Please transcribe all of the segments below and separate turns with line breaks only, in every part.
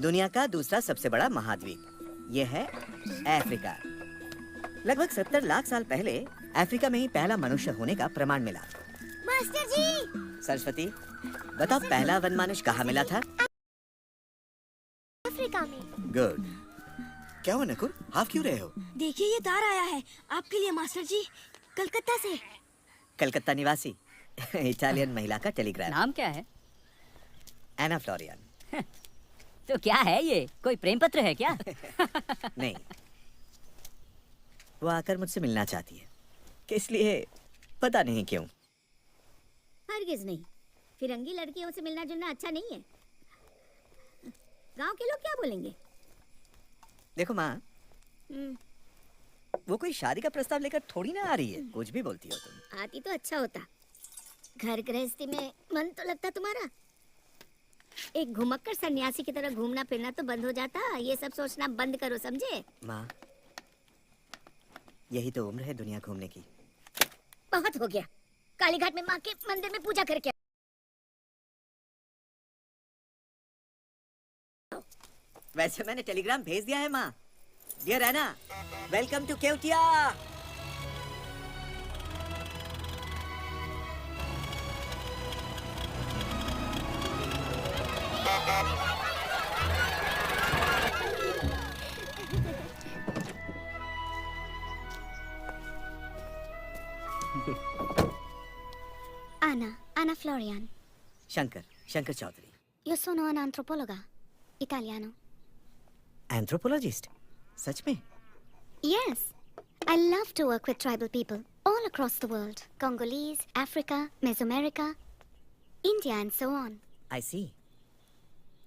दुनिया का दूसरा सबसे बड़ा महाद्वीप ये है अफ्रीका। लगभग 70 लाख साल पहले अफ्रीका में ही पहला मनुष्य होने का प्रमाण मिला।
मास्टर जी!
सरस्वती, बताओ पहला वनमानुष कहाँ मिला था?
अफ्रीका में।
गुड। क्या हुआ नकुल, हाफ क्यों रहे हो?
देखिए ये तार आया है आपके लिए मास्टर जी, कलकत्ता से।
कलकत्ता निवासी इटालियन महिला का टेलीग्राम।
नाम क्या है?
एना फ्लोरियन।
तो क्या है ये, कोई प्रेम पत्र है क्या?
नहीं, वो आकर मुझसे मिलना चाहती है, किस लिए पता नहीं क्यों।
हरगिज नहीं, फिरंगी लड़कियों से मिलना जुलना अच्छा नहीं है। गांव के लोग क्या बोलेंगे?
देखो माँ, वो कोई शादी का प्रस्ताव लेकर थोड़ी ना आ रही है, कुछ भी बोलती हो तुम।
आती तो अच्छा होता, घर गृहस्थी में मन तो लगता तुम्हारा। एक घुमक्कड़ सन्यासी की तरह घूमना फिरना तो बंद हो जाता। ये सब सोचना बंद करो, समझे?
माँ, यही तो उम्र है दुनिया घूमने की।
बहुत हो गया, कालीघाट में माँ के मंदिर में पूजा करके।
वैसे मैंने टेलीग्राम भेज दिया है माँ। Dear Anna, welcome to Kevadia.
Anna Florian.
Shankar Chaudhary.
Io sono un'antropologa italiano.
Anthropologist? सच में?
Yes, I love to work with tribal people all across the world. Congolese, Africa, Mesoamerica, India and so on.
I see.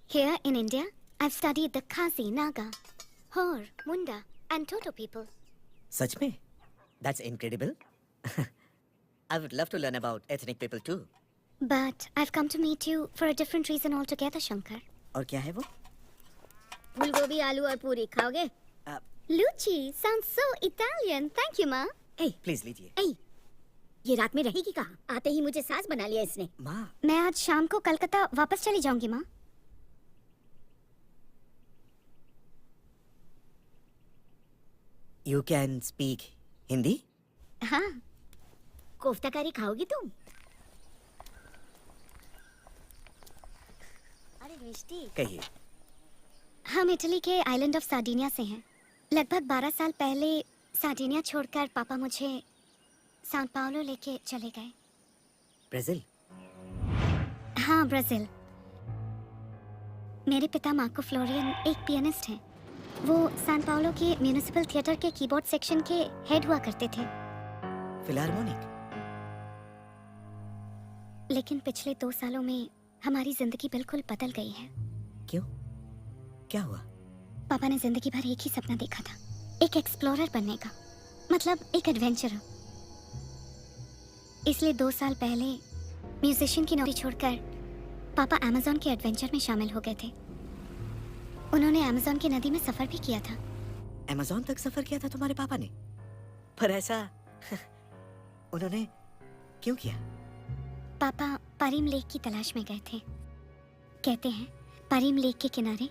Here in India, I've studied the Khasi, Naga, Hor, Munda and Toto people.
सच में? That's incredible. I would love to learn about ethnic people too.
But I've come to meet you for a different reason altogether, Shankar.
और क्या है वो?
फूलगोभी, आलू और पूरी खाओगे? Luci sounds so Italian. Thank you, Ma. Hey,
please लीजिए।
hey, ये रात में रहेगी कहाँ? आते ही मुझे सास बना लिया इसने।
माँ,
मैं आज शाम को कलकत्ता वापस चली जाऊंगी, माँ।
you can speak Hindi?
हाँ, कोफ्ता करी खाओगी तुम? अरे मिष्टी,
कहिए।
हम इटली के आइलैंड ऑफ सार्डिनिया से हैं। लगभग 12 साल पहले सार्डिनिया छोड़कर पापा मुझे सान पाउलो लेके चले गए।
ब्राजील?
हाँ, ब्राजील। मेरे पिता मार्को फ्लोरियन एक पियानिस्ट हैं। वो सान पाउलो के म्यूनिसिपल थिएटर के कीबोर्ड सेक्शन के हेड हुआ करते थे।
फिलारमोनिक?
लेकिन पिछले 2 सालों में हमारी जिंदगी बिल्कुल बदल गई है।
क्यों? क्या हुआ?
पापा ने जिंदगी भर एक ही सपना देखा था, एक एक्सप्लोरर बनने का, मतलब एक एडवेंचरर। इसलिए 2 साल पहले म्यूजिशियन की नौकरी छोड़कर पापा अमेज़न के एडवेंचर में शामिल हो गए थे। उन्होंने अमेज़न की नदी में सफर भी किया था।
अमेज़न तक सफर किया था तुम्हारे पापा ने? पर ऐसा उन्होंने क्यों किया?
पापा परीम लेक की तलाश में गए थे। कहते हैं परीम लेक के किनारे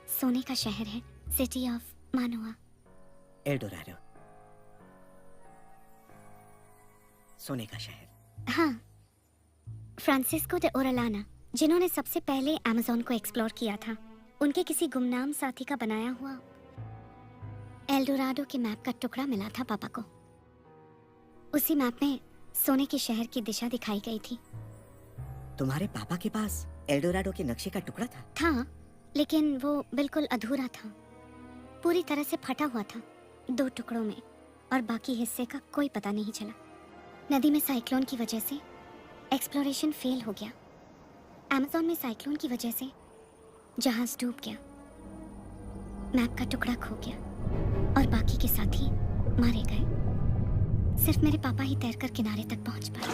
सोने का शहर है, सिटी ऑफ मानोआ।
एल्डोराडो, सोने का शहर।
हाँ, फ्रांसिस्को डे ओरेलाना, जिन्होंने सबसे पहले अमेज़न को एक्सप्लोर किया था, उनके किसी गुमनाम साथी का बनाया हुआ एल्डोराडो के मैप का टुकड़ा मिला था पापा को। उसी मैप में सोने के शहर की दिशा दिखाई गई थी।
तुम्हारे पापा के पास एल्डोराडो के नक्शे का टुकड़ा था?
लेकिन वो बिल्कुल अधूरा था, पूरी तरह से फटा हुआ था 2 टुकड़ों में, और बाकी हिस्से का कोई पता नहीं चला। नदी में साइक्लोन की वजह से एक्सप्लोरेशन फेल हो गया। अमेज़न में साइक्लोन की वजह से जहाज डूब गया, मैप का टुकड़ा खो गया और बाकी के साथी मारे गए। सिर्फ मेरे पापा ही तैरकर किनारे तक पहुंच पाए।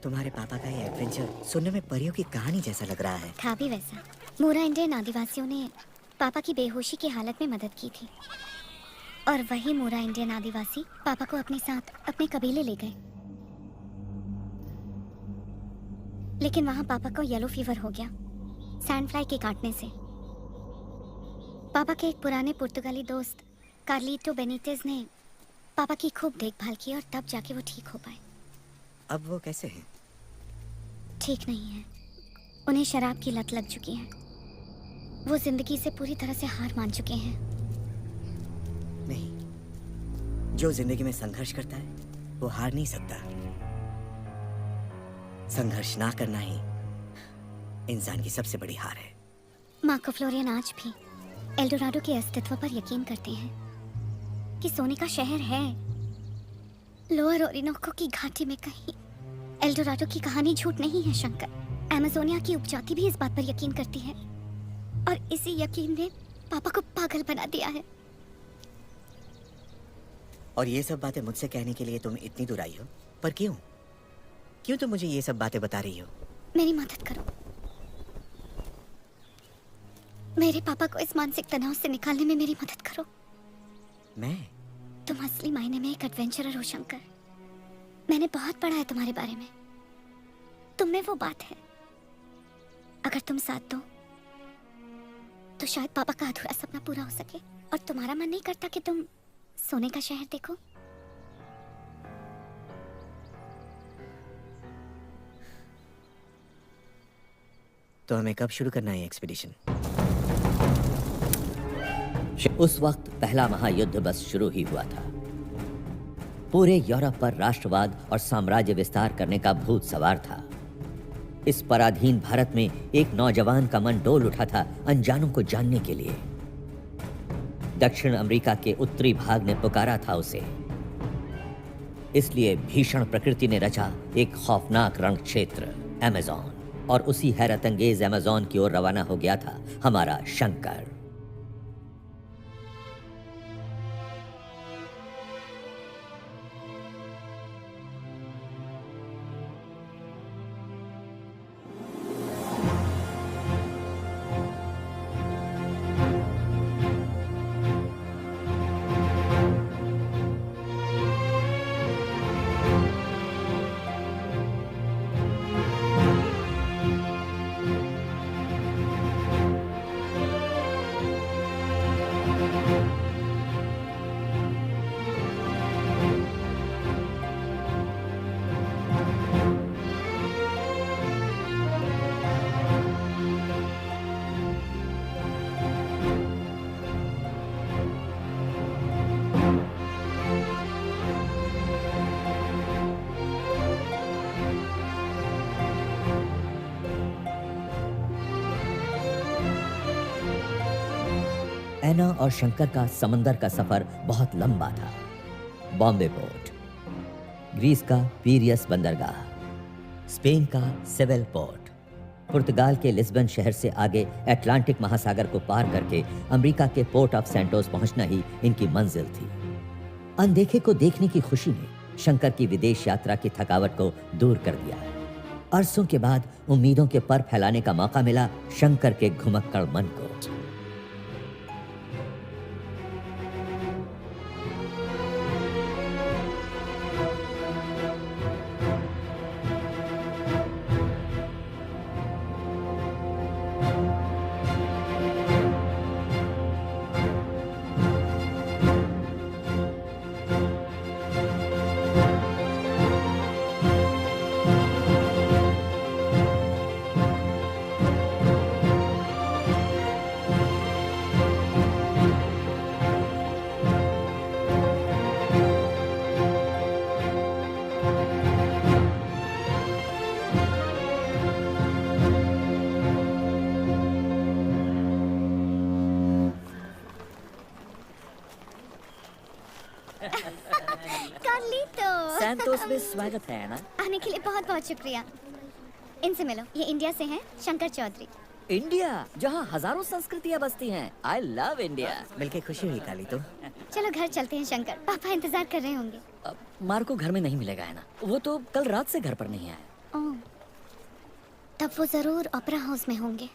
तुम्हारे पापा का ये एडवेंचर सुनने में परियों की कहानी जैसा लग रहा है।
था भी वैसा। मूरा इंडियन आदिवासियों ने पापा की बेहोशी की हालत में मदद की थी और वही मूरा इंडियन आदिवासी पापा को अपने साथ अपने कबीले ले गए। लेकिन वहां पापा को येलो फीवर हो गया सैंड फ्लाई के काटने से। पापा के एक पुराने पुर्तगाली दोस्त कार्लिटो बेनिटेज ने पापा की खूब देखभाल की और तब जाके वो ठीक हो पाए।
अब वो कैसे हैं?
ठीक नहीं है। उन्हें शराब की लत लग चुकी है। वो जिंदगी से पूरी तरह से हार मान चुके हैं।
नहीं, जो जिंदगी में संघर्ष करता है वो हार नहीं सकता। संघर्ष ना करना ही इंसान की सबसे बड़ी हार है।
मार्को फ्लोरियन आज भी एल्डोराडो के अस्तित्व पर यकीन करते हैं कि सोने का शहर है। लोअर ओरिनोको की घाटी में कहीं एल्डोराडो की कहानी झूठ नहीं है शंकर। अमेज़ोनिया की उपजाति भी इस बात पर यकीन करती है और इसी यकीन ने पापा को पागल बना दिया है।
और ये सब बातें मुझसे कहने के लिए तुम इतनी दूर आई हो, पर क्यों? क्यों तुम मुझे ये सब बातें बता रही हो?
मेरी मदद करो। मेरे पापा को इस मानसिक तनाव से निकालने में मेरी मदद करो।
मैं?
तुम असली मायने में एक एडवेंचरर हो शंकर। मैंने बहुत पढ़ा है तुम्हारे बारे में। तुम में वो बात है। अगर तुम साथ दो तो शायद पापा का अधूरा सपना पूरा हो सके। और तुम्हारा मन नहीं करता कि तुम सोने का शहर देखो?
तो हमें कब शुरू करना है एक्सपीडिशन?
उस वक्त पहला महायुद्ध बस शुरू ही हुआ था। पूरे यूरोप पर राष्ट्रवाद और साम्राज्य विस्तार करने का भूत सवार था। इस पराधीन भारत में एक नौजवान का मन डोल उठा था अनजानों को जानने के लिए। दक्षिण अमेरिका के उत्तरी भाग ने पुकारा था उसे। इसलिए भीषण प्रकृति ने रचा एक खौफनाक रण क्षेत्र अमेज़न, और उसी हैरत अंगेज अमेज़न की ओर रवाना हो गया था हमारा शंकर। ऐना और शंकर का समंदर का सफर बहुत लंबा था। बॉम्बे पोर्ट, ग्रीस का पीरियस बंदरगाह, स्पेन का सेवेल पोर्ट, पुर्तगाल के लिस्बन शहर से आगे अटलांटिक महासागर को पार करके अमेरिका के पोर्ट ऑफ सेंटोस पहुंचना ही इनकी मंजिल थी। अनदेखे को देखने की खुशी ने शंकर की विदेश यात्रा की थकावट को दूर कर दिया। अरसों के बाद उम्मीदों के पर फैलाने का मौका मिला शंकर के घुमक्कड़ मन को।
सैंटोस में स्वागत है ना।
आने के लिए बहुत बहुत शुक्रिया। इनसे मिलो, ये इंडिया से हैं, शंकर चौधरी।
इंडिया, जहाँ हजारों संस्कृतियाँ बसती हैं। I love India।
मिलके खुशी हुई काली। तो
चलो घर चलते हैं शंकर, पापा इंतजार कर रहे होंगे।
मार्को घर में नहीं मिलेगा है ना, वो तो कल रात से घर पर नहीं आया।
तब वो जरूर ओपेरा हाउस में होंगे।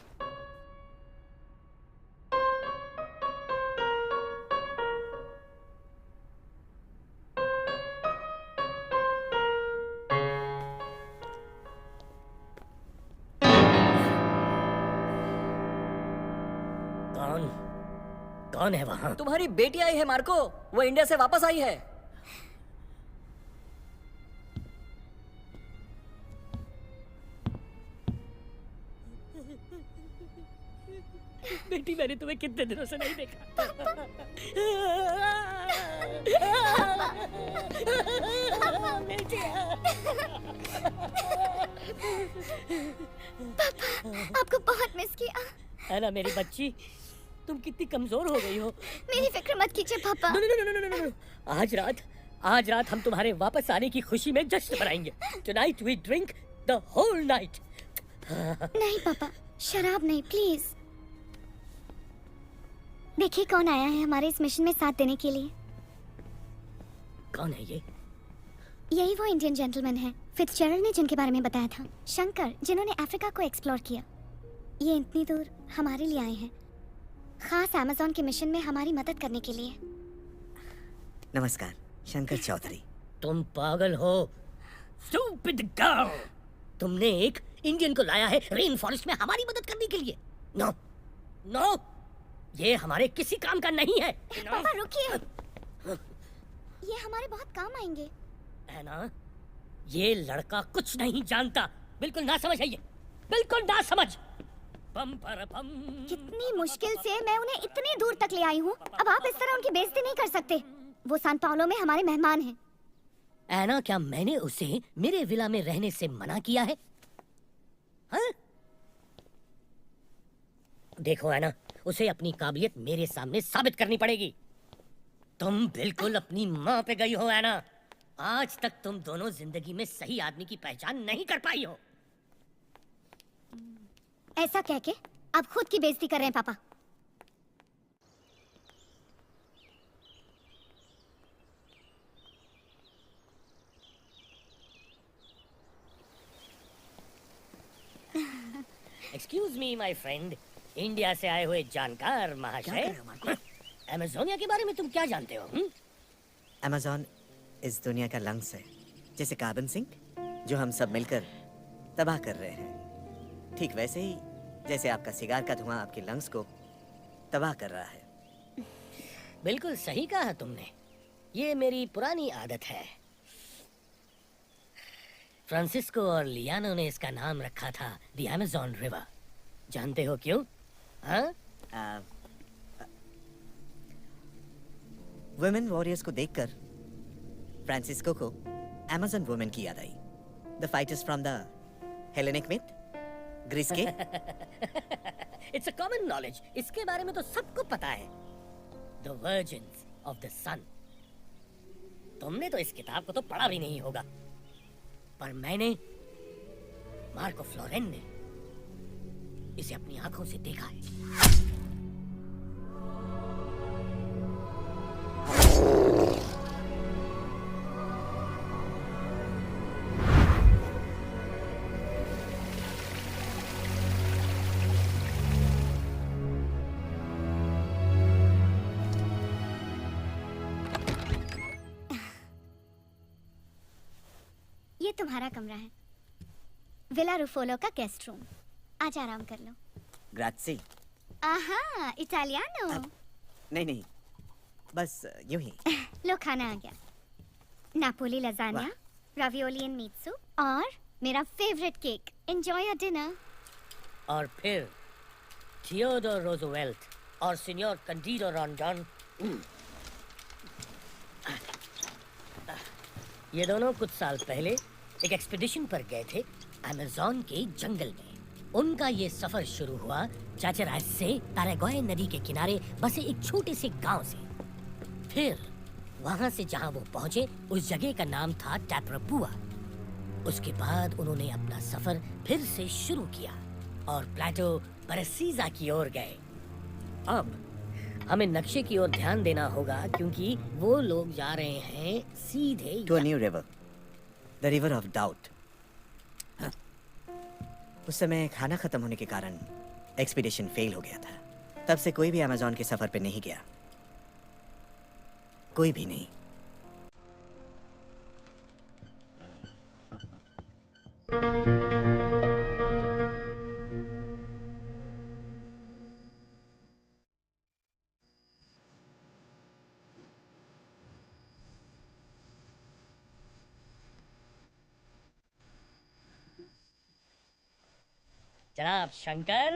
कौन है वहाँ?
तुम्हारी बेटी आई है मार्को, वो इंडिया से वापस आई है।
बेटी, मैंने तुम्हें कितने दिनों से नहीं देखा।
आपको बहुत मिस किया।
है ना मेरी बच्ची, तुम कितनी कमजोर हो गई हो।
मेरी फिक्र मत कीजिए पापा।
No no no no no no. आज रात हम तुम्हारे वापस आने की खुशी में जश्न मनाएंगे। Tonight we drink the whole night।
नहीं पापा, शराब नहीं प्लीज। देखिए कौन आया है हमारे इस मिशन में साथ देने के लिए।
कौन है ये?
यही वो इंडियन जेंटलमैन है फिट्जजेरल्ड ने जिनके बारे में बताया था, शंकर, जिन्होंने अफ्रीका को एक्सप्लोर किया। ये इतनी दूर हमारे लिए आए हैं, खास अमेज़न के मिशन में हमारी मदद करने के लिए।
नमस्कार, शंकर चौधरी।
तुम पागल हो, स्टूपिड गर्ल। तुमने एक इंडियन को लाया है रेन फॉरेस्ट में हमारी मदद करने के लिए। नो नो, ये हमारे किसी काम का नहीं है।
पापा रुकिए, ये हमारे बहुत काम आएंगे।
है ना, ये लड़का कुछ नहीं जानता, बिल्कुल ना समझ है ये, बिल्कुल ना समझ। बम पर बम।
कितनी मुश्किल से मैं उन्हें इतनी दूर तक ले आई हूँ, अब आप इस तरह उनकी बेइज्जती नहीं कर सकते। वो सान पाउलो में हमारे मेहमान हैं।
ऐना, क्या मैंने उसे मेरे विला में रहने से मना किया है? हाँ? देखो ऐना, उसे अपनी काबिलियत मेरे सामने साबित करनी पड़ेगी। तुम बिल्कुल अपनी माँ पे गई हो ऐना। आज तक तुम दोनों जिंदगी में सही आदमी की पहचान नहीं कर पाई हो।
ऐसा कह के आप खुद की बेइज्जती कर रहे हैं पापा।
Excuse me my friend, India से आए हुए जानकार महाशय, अमेज़ोनिया के बारे में तुम क्या जानते हो?
अमेज़न इस दुनिया का लंग्स है, जैसे कार्बन सिंक जो हम सब मिलकर तबाह कर रहे हैं, ठीक वैसे ही जैसे आपका सिगार का धुआं आपके लंग्स को तबाह कर रहा है।
बिल्कुल सही कहा तुमने, ये मेरी पुरानी आदत है। फ्रांसिस्को और लियानो ने इसका नाम रखा था द अमेज़न रिवर। जानते हो क्यों? हाँ?
वुमेन वॉरियर्स को देखकर फ्रांसिस्को को अमेज़न वुमेन की याद आई। The fighters from the Hellenic myth, Greece के।
इट्स अ कॉमन नॉलेज, इसके बारे में तो सबको पता है। The virgins of the sun. तुमने तो इस किताब को तो पढ़ा भी नहीं होगा, पर मैंने, मार्को फ्लोरेन ने इसे अपनी आंखों से देखा है।
ये तुम्हारा कमरा है, विला रूफोलो का गेस्ट रूम। आज आराम कर लो।
ग्राzie।
आहा, इटालियानो।
नहीं, बस यूं ही।
लो खाना आ गया। Napoli lasagna, ravioli and meat soup और मेरा favourite cake. Enjoy your dinner.
और फिर थियोडोर रूजवेल्ट और सीनियर कैंडिडो रॉन्डन, ये दोनों कुछ साल पहले एक एक्सपीडिशन पर गए थे अमेज़न के जंगल में। उनका ये सफर शुरू हुआ चाचेरास से पैराग्वे नदी के किनारे बसे एक छोटे से गांव से। फिर वहां से जहां वो पहुंचे, उस जगह का नाम था टैप्रापुआ। उसके बाद उन्होंने अपना सफर फिर से शुरू किया और प्लेटो बरसीजा की ओर गए। अब हमें नक्शे की ओर ध्यान देना होगा, क्योंकि वो लोग जा रहे हैं सीधे
to a new river, the river of doubt. उस समय खाना खत्म होने के कारण एक्सपीडिशन फेल हो गया था। तब से कोई भी अमेज़न के सफर पे नहीं गया, कोई भी नहीं।
जनाब शंकर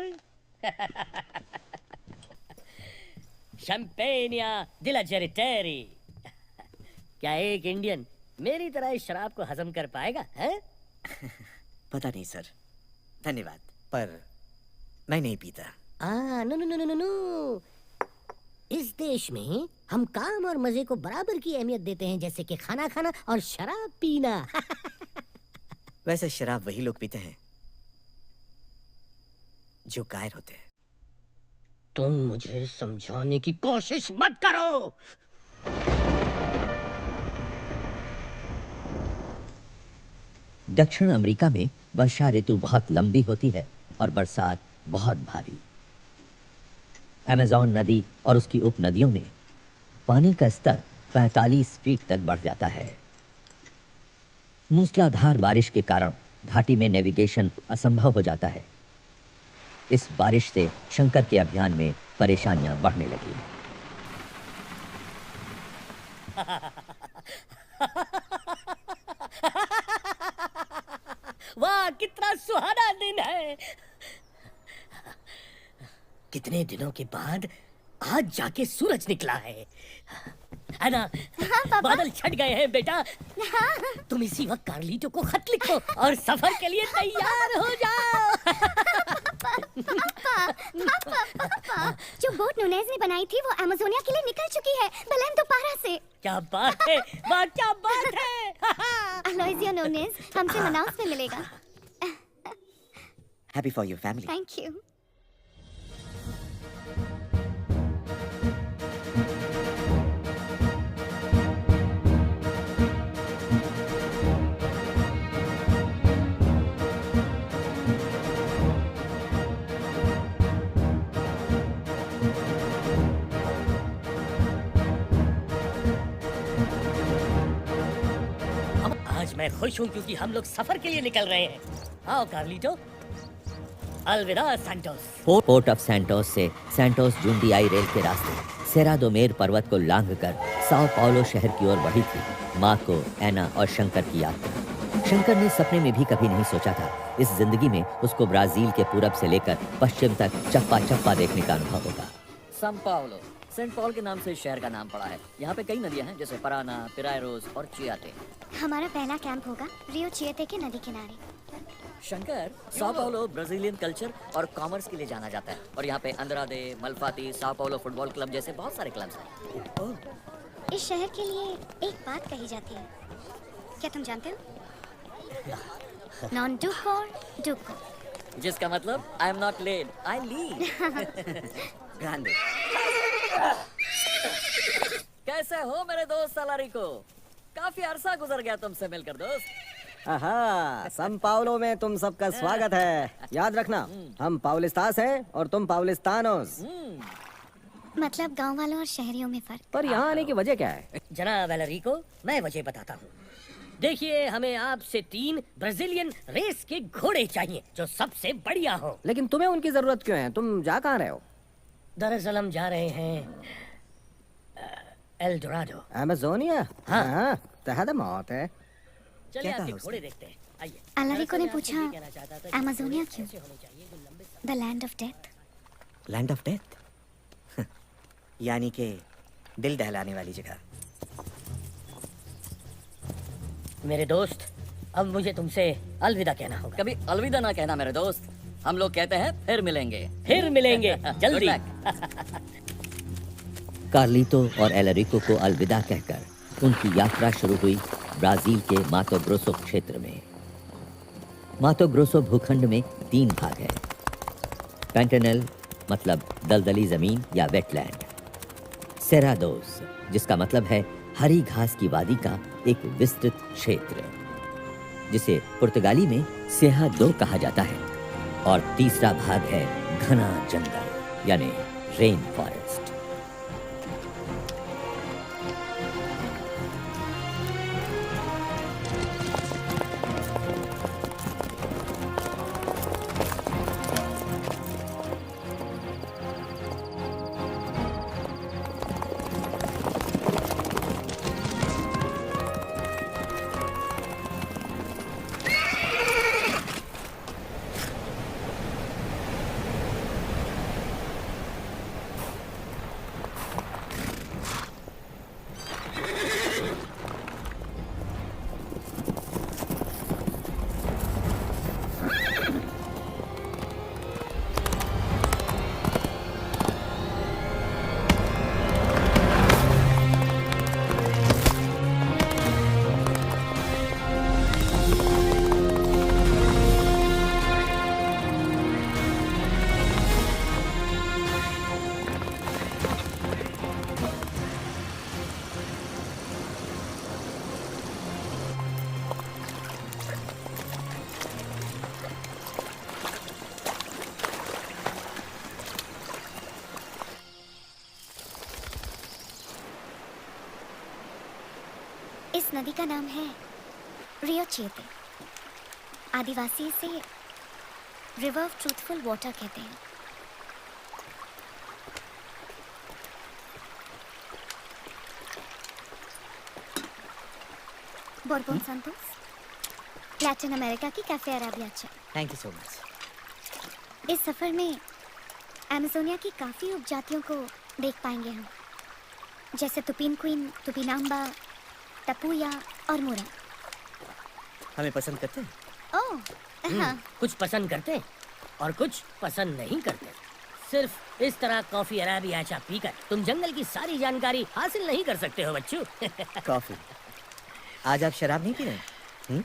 शैंपेनिया दिला जेरिटेरी। क्या एक इंडियन मेरी तरह इस शराब को हजम कर पाएगा हैं?
पता नहीं सर, धन्यवाद, पर मैं नहीं पीता।
No no no no no no. इस देश में हम काम और मजे को बराबर की अहमियत देते हैं, जैसे कि खाना खाना और शराब पीना।
वैसे शराब वही लोग पीते हैं जो कायर होते हैं।
तुम मुझे समझाने की कोशिश मत करो।
दक्षिण अमेरिका में वर्षा ऋतु बहुत लंबी होती है और बरसात बहुत भारी। अमेज़न नदी और उसकी उपनदियों में पानी का स्तर 45 फीट तक बढ़ जाता है। मूसलाधार बारिश के कारण घाटी में नेविगेशन असंभव हो जाता है। इस बारिश से शंकर के अभियान में परेशानियां बढ़ने लगी।
वाह, कितना सुहाना दिन है। कितने दिनों के बाद आज जाके सूरज निकला है ना? बादल छट गए हैं बेटा। तुम इसी वक्त कार्लिटो को खत लिखो और सफर के लिए तैयार हो जाओ।
पापा, जो बोट नुनेज ने बनाई थी वो अमेज़ोनिया के लिए निकल चुकी है, बेलेम दो पारा से।
क्या बात है, वाह क्या बात है।
अलोइजियो नुनेज हमसे मनाउस में मिलेगा।
Happy for your family.
Thank you.
आज मैं खुश हूँ क्योंकि हम लोग सफर के लिए निकल रहे हैं। आओ कार्लिटो। अलविदा सैंटोस।
पोर्ट ऑफ सैंटोस से सैंटोस जुंडियाई रेल के रास्ते सेरा दो मेर पर्वत को लांघकर साओ पाउलो शहर की ओर बढ़ी थी मार्को, एना और शंकर की यात्रा। शंकर ने सपने में भी कभी नहीं सोचा था इस जिंदगी में उसको ब्राजील के पूरब से लेकर पश्चिम तक चप्पा चप्पा देखने का अनुभव होगा।
सम पाउलो सेंट पॉल के नाम से इस शहर का नाम पड़ा है। यहाँ पे कई नदियाँ हैं, जैसे पराना, पिरायरोस और चियाटे।
हमारा पहला कैंप होगा रियो चिएटे के नदी किनारे।
Shankar, Sao Paulo Brazilian culture और कॉमर्स के लिए जाना जाता है और यहाँ पे अंद्रादे, मल्फाती, साओ पाउलो फुटबॉल क्लब जैसे बहुत सारे क्लब्स हैं।
इस शहर के लिए एक बात कही जाती है, क्या तुम जानते हो? नॉन डुकोर डुको,
जिसका मतलब I am not let, I lead.
Grande.
कैसे हो मेरे दोस्त सालारिको? काफी अरसा गुजर गया तुमसे मिलकर दोस्त।
आहा, सम पाउलो में तुम सबका स्वागत है। याद रखना, हम पाउलिस्तास हैं और तुम पाउलिस्तानोस।
मतलब गांव वालों और शहरियों में फर्क।
पर यहाँ आने की वजह क्या है?
जनाब वेलरिको, मैं वजह बताता हूँ। देखिए, हमें आपसे 3 ब्राजीलियन रेस के घोड़े चाहिए जो सबसे बढ़िया हो।
लेकिन तुम्हें उनकी जरूरत क्यों है? तुम जा कहाँ रहे हो?
दरअसल हम जा रहे हैं एल डोराडो।
अमेज़ोनिया? हाँ, तहत मौत है।
चलिए
क्या कहा
आपके
उसने?
घोड़े देखते हैं। आइए।
अलारिको ने
दरअसल मैं आपसे
पूछा,
ये कहना चाहता था कि
अमेज़ोनिया
घोड़े
क्यों?
ऐसे होने चाहिए जो लंबे समय-
the land of death.
Land of death, यानी कि दिल दहलाने वाली जगह।
मेरे दोस्त, अब मुझे तुमसे अलविदा कहना होगा।
कभी अलविदा ना कहना मेरे दोस्त, हम लोग कहते हैं फिर मिलेंगे।
फिर मिलेंगे जल्दी।
Good luck।
कार्लितो और एलरिको को अलविदा कहकर उनकी यात्रा शुरू हुई ब्राजील के मातो ग्रोसो क्षेत्र में। मातो ग्रोसो भूखंड में 3 भाग हैं। पैंटेनल मतलब दलदली जमीन या वेटलैंड, सेराडोस जिसका मतलब है हरी घास की वादी का एक विस्तृत क्षेत्र, जिसे पुर्तगाली में सेहा दो कहा जाता है, और तीसरा भाग है घना जंगल यानी रेन फॉरेस्ट।
इस नदी का नाम है रियो चेते। आदिवासी इसे रिवर ऑफ ट्रूथफुल वाटर कहते हैं। बोरबोन संतोष, लैटिन अमेरिका की कैफे अराबिया चाय।
Thank you so much.
इस सफर में अमेजोनिया की काफी उपजातियों को देख पाएंगे हम, जैसे तुपिन क्वीन, तुपिनाम्बा, टपुया और मुरा।
हमें पसंद करते हैं?
ओह हाँ,
कुछ पसंद करते और कुछ पसंद नहीं करते। सिर्फ इस तरह कॉफी अराबिया चाय पीकर तुम जंगल की सारी जानकारी हासिल नहीं कर सकते हो बच्चू।
कॉफी। आज आप शराब नहीं पी रहे हैं?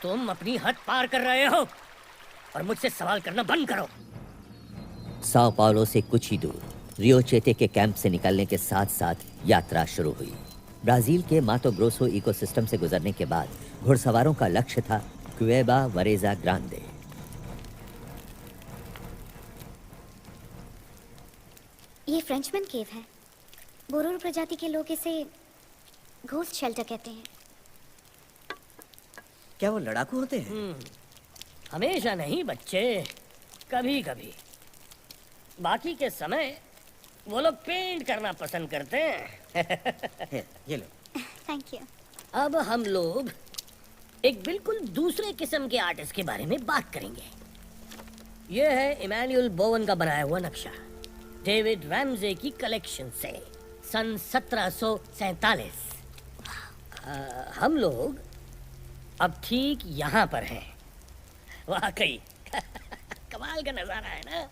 तुम अपनी हद पार कर रहे हो और मुझसे सवाल करना बंद करो।
साओ पाउलो से कुछ ही दूर रियो चेते के कैंप से निकलने के साथ साथ यात्रा शुरू हुई। ब्राजील के मातो ग्रोसो इकोसिस्टम से गुजरने के बाद घुड़सवारों का लक्ष्य था क्वेबा वरेजा ग्रांडे।
ये फ्रेंचमैन केव है। बोरोरो प्रजाति के लोग इसे घोस्ट शेल्टर कहते हैं।
क्या वो लड़ाकू होते हैं?
हमेशा नहीं बच्चे, कभी कभी। बाकी के समय वो लोग पेंट करना पसंद करते हैं।
ये लो।
Thank you.
अब हम लोग एक बिल्कुल दूसरे किस्म के आर्टिस्ट के बारे में बात करेंगे। यह है इमैनुअल बोवन का बनाया हुआ नक्शा, डेविड रैमजे की कलेक्शन से, सन 1747। हम लोग अब ठीक यहाँ पर हैं। वाकई कमाल का नजारा है ना।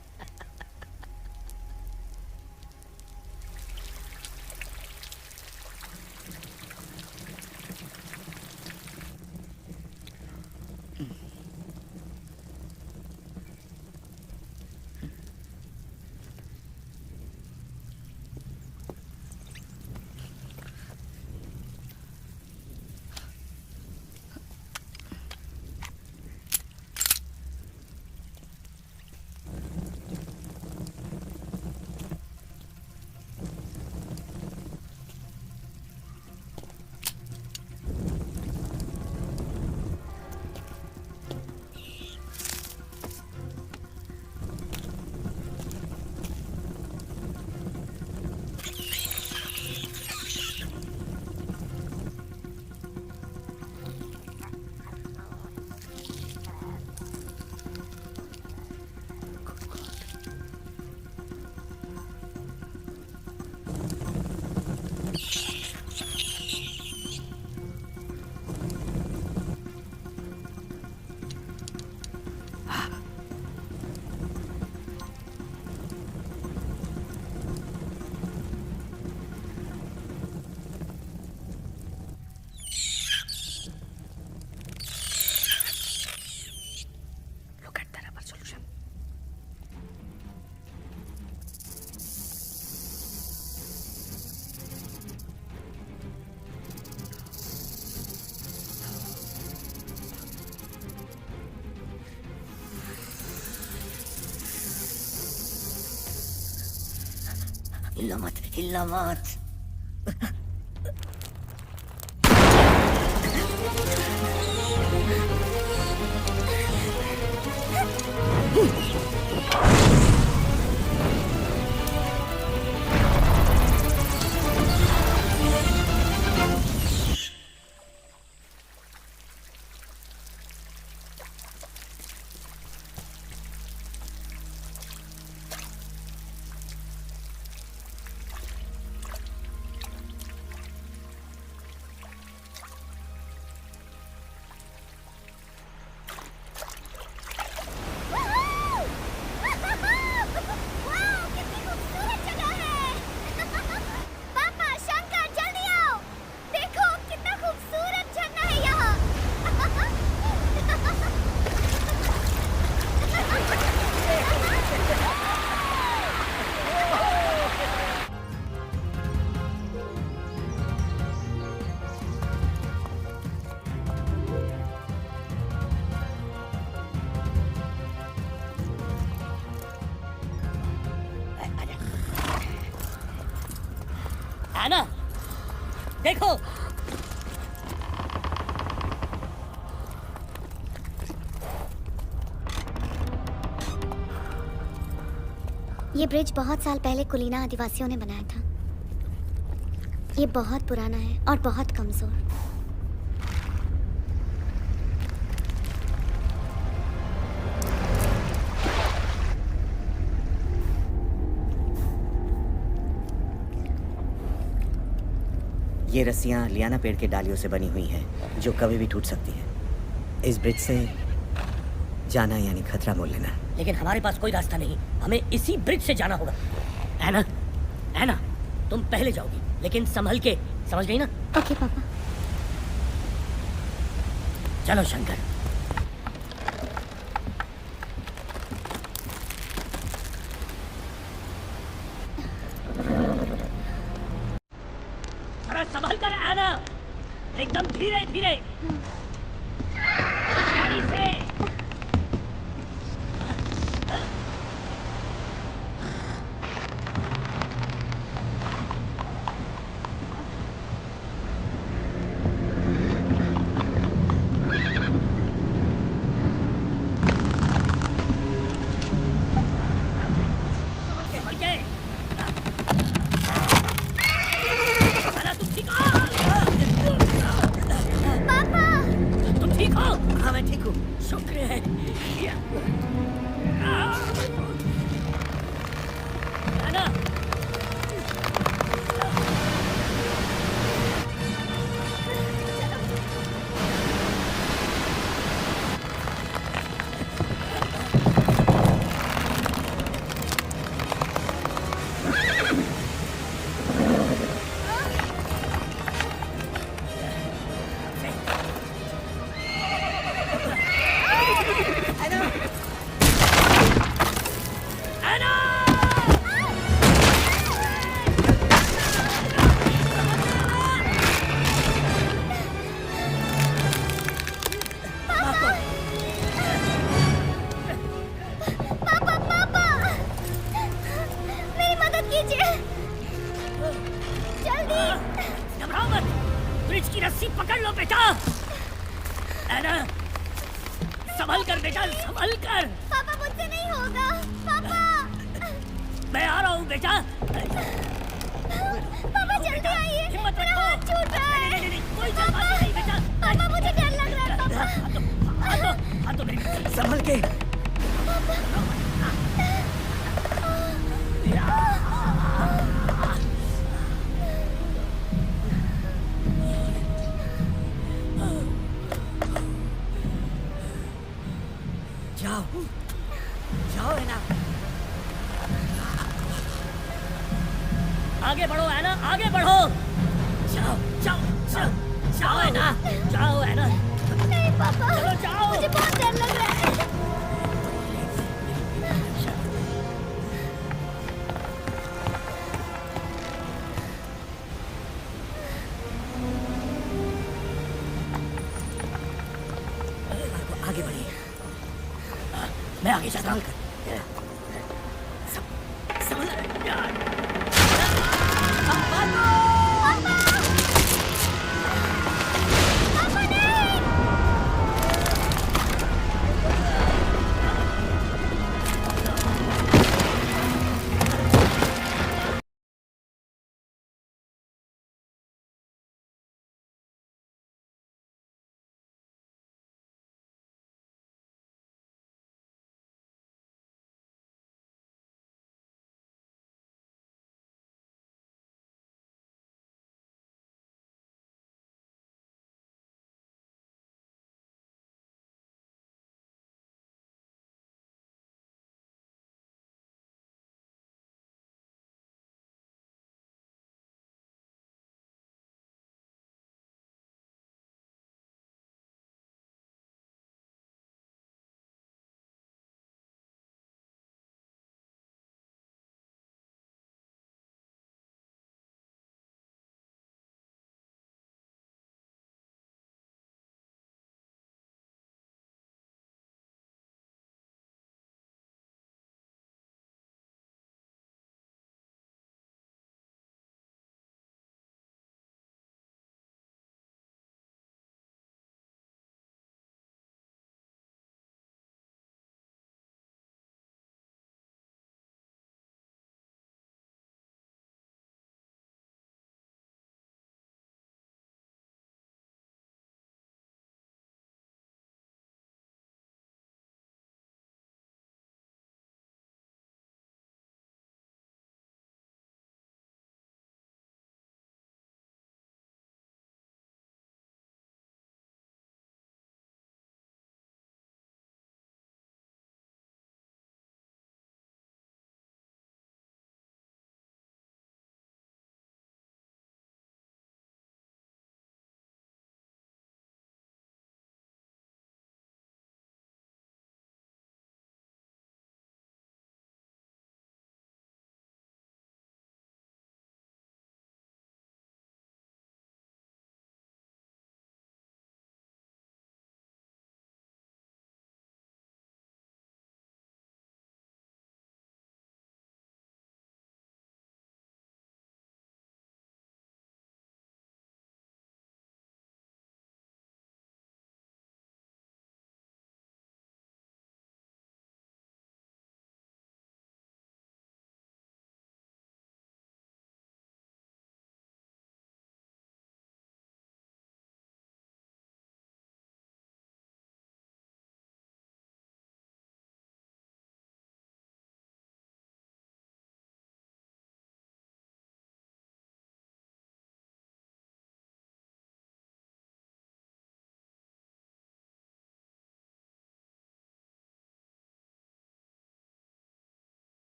हिलना मत, हिलना मत।
पापा, शंकर, जल्दी आओ। देखो कितना खूबसूरत झरना है यहाँ।
एना, देखो।
ये ब्रिज बहुत साल पहले कुलीना आदिवासियों ने बनाया था। ये बहुत पुराना है और बहुत कमजोर।
ये रस्सियां लियाना पेड़ के डालियों से बनी हुई हैं, जो कभी भी टूट सकती हैं। इस ब्रिज से जाना यानी खतरा मोल लेना।
लेकिन हमारे पास कोई रास्ता नहीं, हमें इसी ब्रिज से जाना होगा। एना, एना, तुम पहले जाओगी, लेकिन संभल के, समझ गई ना?
ओके पापा।
चलो शंकर। अरे संभल कर एना, एकदम धीरे धीरे। गाड़ी से। हाँ मैं ठीक हूँ, शुक्र है। एना,
मेरी मदद कीजिए, जल्दी।
घबराओ मत, ब्रिज की रस्सी पकड़ लो बेटा। एना, संभल कर बेटा, संभल कर।
पापा मुझसे नहीं होगा, पापा।
मैं आ रहा हूँ बेटा।
पापा जल्दी आइए,
हिम्मत
मेरा
रखो।
हाथ छूट रहा है।
नहीं, कोई जल्दबाजी नहीं बेटा।
पापा मुझे डर लग रहा है, पापा।
हाँ तो मेरी
संभल के। जाओ, जाओ एना।
आगे बढ़ो एना, आगे बढ़ो। जाओ, जाओ, जाओ, जाओ एना, जाओ एना।
नहीं पापा,
चलो जाओ।
मुझे बहुत डर लग रहा है।
आगे बढ़िए।
मैं आगे जाता हूँ।
संभल कर।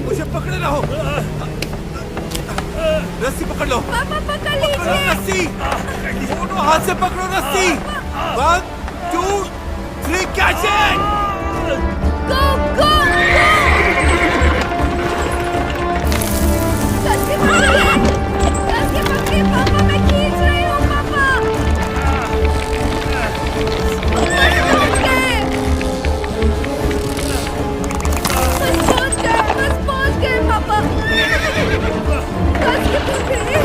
मुझे पकड़े रहो। रस्सी पकड़ लो।
पापा पकड़ लीजिए।
रस्सी, दोनों हाथ से पकड़ो रस्सी। 1 2 3 कैच इट।
गो गो कस के पकड़िए पापा, मैं खींच रही हूँ पापा। बस पहुंच गए पापा। कस के पकड़िए।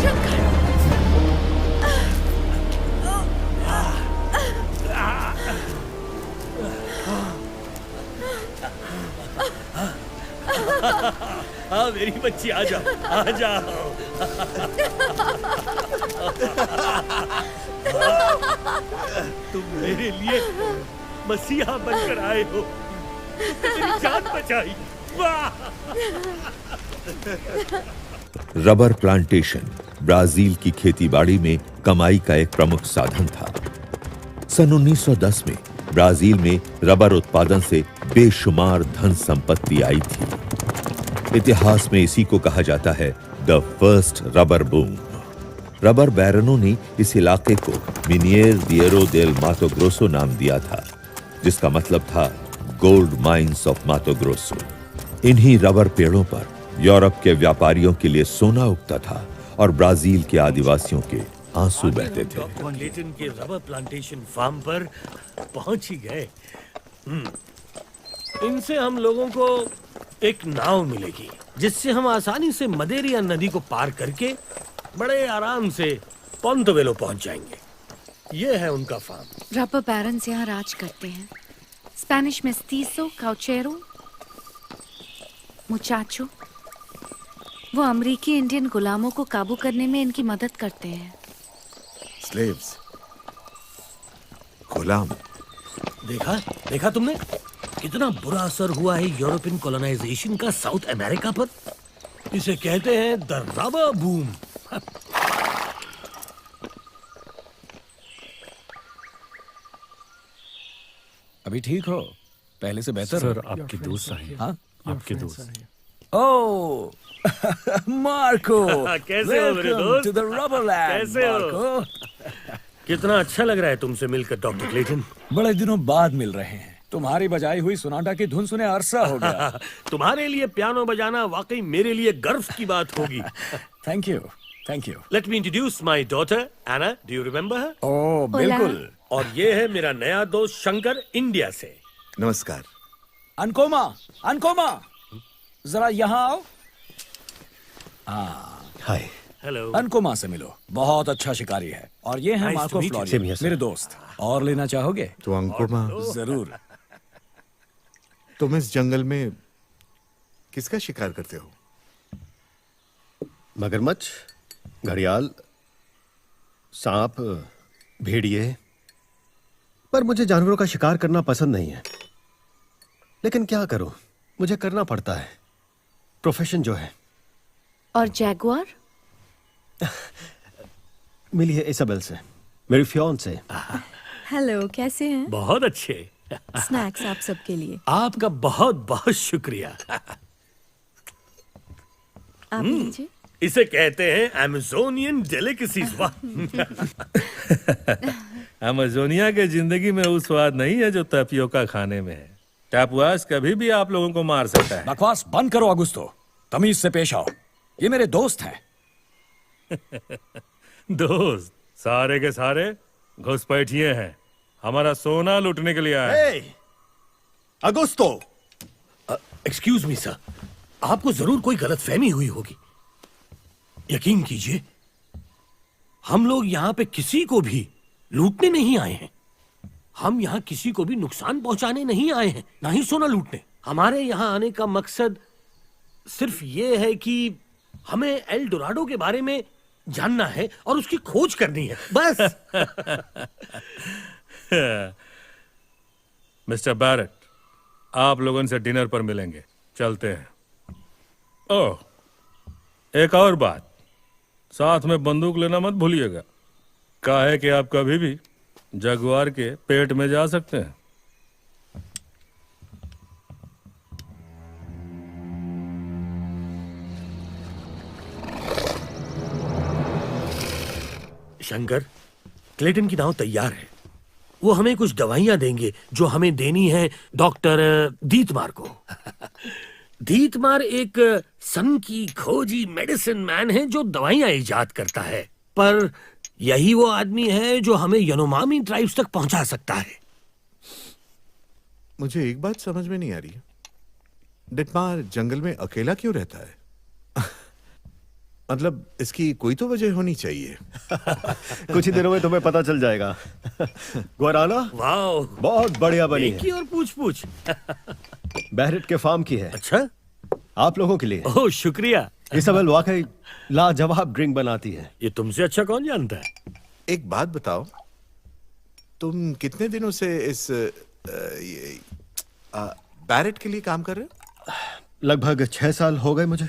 शंकर
हाँ मेरी बच्ची, आ जाओ आ जाओ। तुम मेरे लिए मसीहा बनकर आए हो, मेरी जान बचाई। वाह!
रबर प्लांटेशन ब्राजील की खेतीबाड़ी में कमाई का एक प्रमुख साधन था। सन 1910 में ब्राजील में रबर उत्पादन से बेशुमार धन संपत्ति आई थी। इतिहास में इसी को कहा जाता है the first rubber boom. Rubber बैरनों ने इस इलाके को मिनिएर दिएरो देल मातो ग्रोसो नाम दिया था, जिसका मतलब था गोल्ड माइंस ऑफ मातो ग्रोसो। इन्हीं रबर पेड़ों पर यूरोप के व्यापारियों के लिए सोना उगता था और ब्राजील के आदिवासियों के आंसू बहते थे।
डॉक्टर क्लेटन के रबर प्लांटेशन फार्म पर पहुंच ही गए। इनसे हम लोगों को एक नाव मिलेगी, जिससे हम आसानी से मदेरिया नदी को पार करके बड़े आराम से पोंतोवेलो पहुंच जाएंगे। ये है उनका फार्म।
रबर बैरन्स यहाँ राज करते हैं। स्पेनिश मेस्तीसो, काउचेरो, मुचाचो। वो अमेरिकी इंडियन गुलामों को काबू करने में इनकी मदद करते हैं।
स्लेव्स, गुलाम।
देखा तुमने कितना बुरा असर हुआ है यूरोपियन कॉलोनाइजेशन का साउथ अमेरिका पर। इसे कहते हैं द रबर बूम।
अभी ठीक हो? पहले से बेहतर
सर,
हो?
आपके दोस्त आए।
हाँ?
आपके दोस्त।
ओह मार्को,
कैसे हो मेरे दोस्त?
To the rubber land.
कैसे हो? कितना अच्छा लग रहा है तुमसे मिलकर डॉक्टर क्लेटन।
बड़े दिनों बाद मिल रहे हैं। तुम्हारी बजाई हुई सोनाटा की धुन सुने अरसा हो गया।
तुम्हारे लिए पियानो बजाना वाकई मेरे लिए गर्व की बात होगी।
Thank you, thank you.
Let me introduce my daughter Anna. Do you remember her?
Oh बिल्कुल।
और ये है मेरा नया दोस्त शंकर, इंडिया से।
नमस्कार।
अनकोमा, अनकोमा, जरा यहाँ आओ।
हाय।
हेलो।
अनकोमा से मिलो, बहुत अच्छा शिकारी है। और ये है
Nice
Marco
to meet you.
Florio, मेरे दोस्त। और लेना चाहोगे?
तो अंकोमा,
जरूर।
तुम इस जंगल में किसका शिकार करते हो?
मगरमच्छ, घड़ियाल, सांप, भेड़िए। पर मुझे जानवरों का शिकार करना पसंद नहीं है। लेकिन क्या करूं, मुझे करना पड़ता है, प्रोफेशन जो है।
और जैगुआर?
मिली है इसाबेल से, मेरी फियांसे।
हेलो, कैसे हैं?
बहुत अच्छे।
स्नैक्स आप सबके लिए।
आपका बहुत बहुत शुक्रिया।
आप लीजिए।
इसे कहते हैं अमेज़ोनियन डेलिकेसीज। वाह!
अमेज़ोनिया के जिंदगी में वो स्वाद नहीं है जो टैपियोका खाने में है। टैपुआस कभी भी आप लोगों को मार सकता है।
बकवास बंद करो अगुस्तो, तमीज से पेश आओ। ये मेरे दोस्त हैं।
दोस्त सारे के सारे घुसपैठिए हैं, हमारा सोना लूटने के लिए आए।
अगुस्तो।
एक्सक्यूज मी सर, आपको जरूर कोई गलतफहमी हुई होगी। यकीन कीजिए, हम लोग यहाँ पे किसी को भी लूटने नहीं आए हैं। हम यहाँ किसी को भी नुकसान पहुंचाने नहीं आए हैं, ना ही सोना लूटने। हमारे यहाँ आने का मकसद सिर्फ ये है कि हमें एल डोराडो के बारे में जानना है और उसकी खोज करनी है, बस।
मिस्टर बैरेट, आप लोगों से डिनर पर मिलेंगे, चलते हैं। ओह, एक और बात, साथ में बंदूक लेना मत भूलिएगा, काहे कि आप कभी भी जगुआर के पेट में जा सकते हैं।
शंकर, क्लेटन की नाव तैयार है। वो हमें कुछ दवाइयां देंगे जो हमें देनी है डॉक्टर दीतमार को। दीतमार एक सन की खोजी मेडिसिन मैन है जो दवाइयां इजाद करता है, पर यही वो आदमी है जो हमें यनोमामी ट्राइब्स तक पहुंचा सकता है।
मुझे एक बात समझ में नहीं आ रही, दितमार जंगल में अकेला क्यों रहता है? मतलब इसकी कोई तो वजह होनी चाहिए।
कुछ ही दिनों में तुम्हें पता चल जाएगा। गुआराना
वाह,
बहुत बढ़िया बनी
एक ही
है।
और पूछ
बहरेट के फार्म की है।
अच्छा,
आप लोगों के लिए।
ओह शुक्रिया।
इसाबेल वाकई लाजवाब ड्रिंक बनाती है।
ये तुमसे अच्छा कौन जानता है?
एक बात बताओ, तुम कितने दिनों से इस बैरेट के लिए काम कर रहे हो?
लगभग 6 साल हो गए मुझे।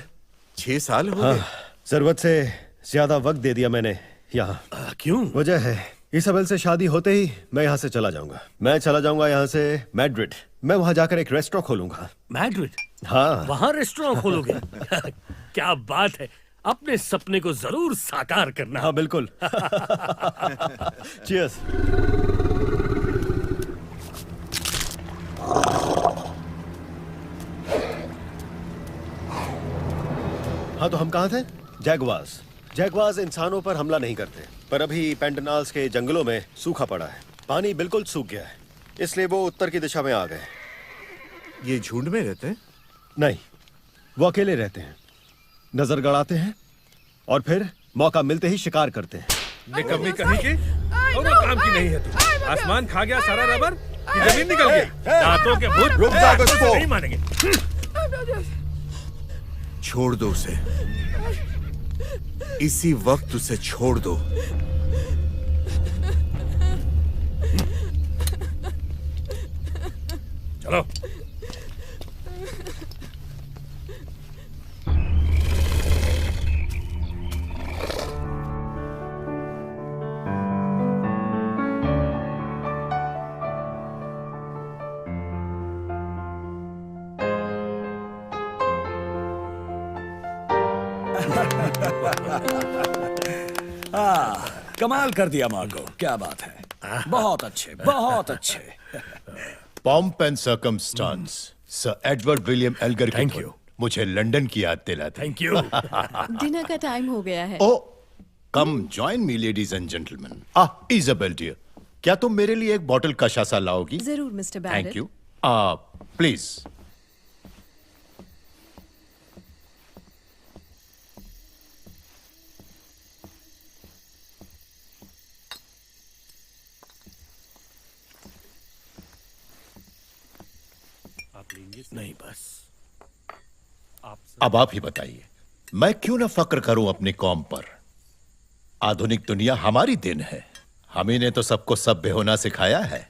6 साल हो
हाँ,
गए?
जरूरत से ज्यादा वक्त दे दिया मैंने यहाँ।
क्यों?
वजह है इसाबेल से शादी होते ही मैं यहाँ से चला जाऊंगा। मैं चला जाऊंगा यहाँ से मैड्रिड। मैं वहां जाकर एक रेस्टोरेंट खोलूंगा।
मैड्रिड?
हाँ।
वहां रेस्टोरेंट खोलोगे? क्या बात है, अपने सपने को जरूर साकार करना।
हाँ बिल्कुल। चीयर्स। हाँ, तो हम कहाँ थे? जैगवार्स। जैगवार्स इंसानों पर हमला नहीं करते, पर अभी पेंटनाल्स के जंगलों में सूखा पड़ा है। पानी बिल्कुल सूख गया है, इसलिए वो उत्तर की दिशा में आ गए।
ये झुंड में रहते हैं?
नहीं, वो अकेले रहते हैं, नजर गड़ाते हैं और फिर मौका मिलते ही शिकार करते हैं।
निकम्मी कहीं की और वो काम की नहीं है तू। आसमान खा गया सारा रबर कि जमीन निकल गई। दांतों के भूत
रुक जा गस्पो।
नहीं मानेंगे।
छोड़ दो उसे, इसी वक्त उसे छोड़ दो।
चलो।
कमाल कर दिया मार्गो, क्या बात है। बहुत अच्छे, बहुत अच्छे।
Pomp and Circumstance, sir Edward William Elgar की धुन मुझे लंदन की याद दिलाती।
Thank you.
डिनर का टाइम हो गया है।
Oh, come join me ladies and gentleman. Isabel dear, क्या तुम मेरे लिए एक बॉटल कशासा लाओगी?
जरूर mister Barrett.
Thank you. Please.
नहीं बस
अब आप ही बताइए, मैं क्यों ना फक्र करूं अपनी कौम पर। आधुनिक दुनिया हमारी देन है, हम ही ने तो सबको सभ्य होना सिखाया है,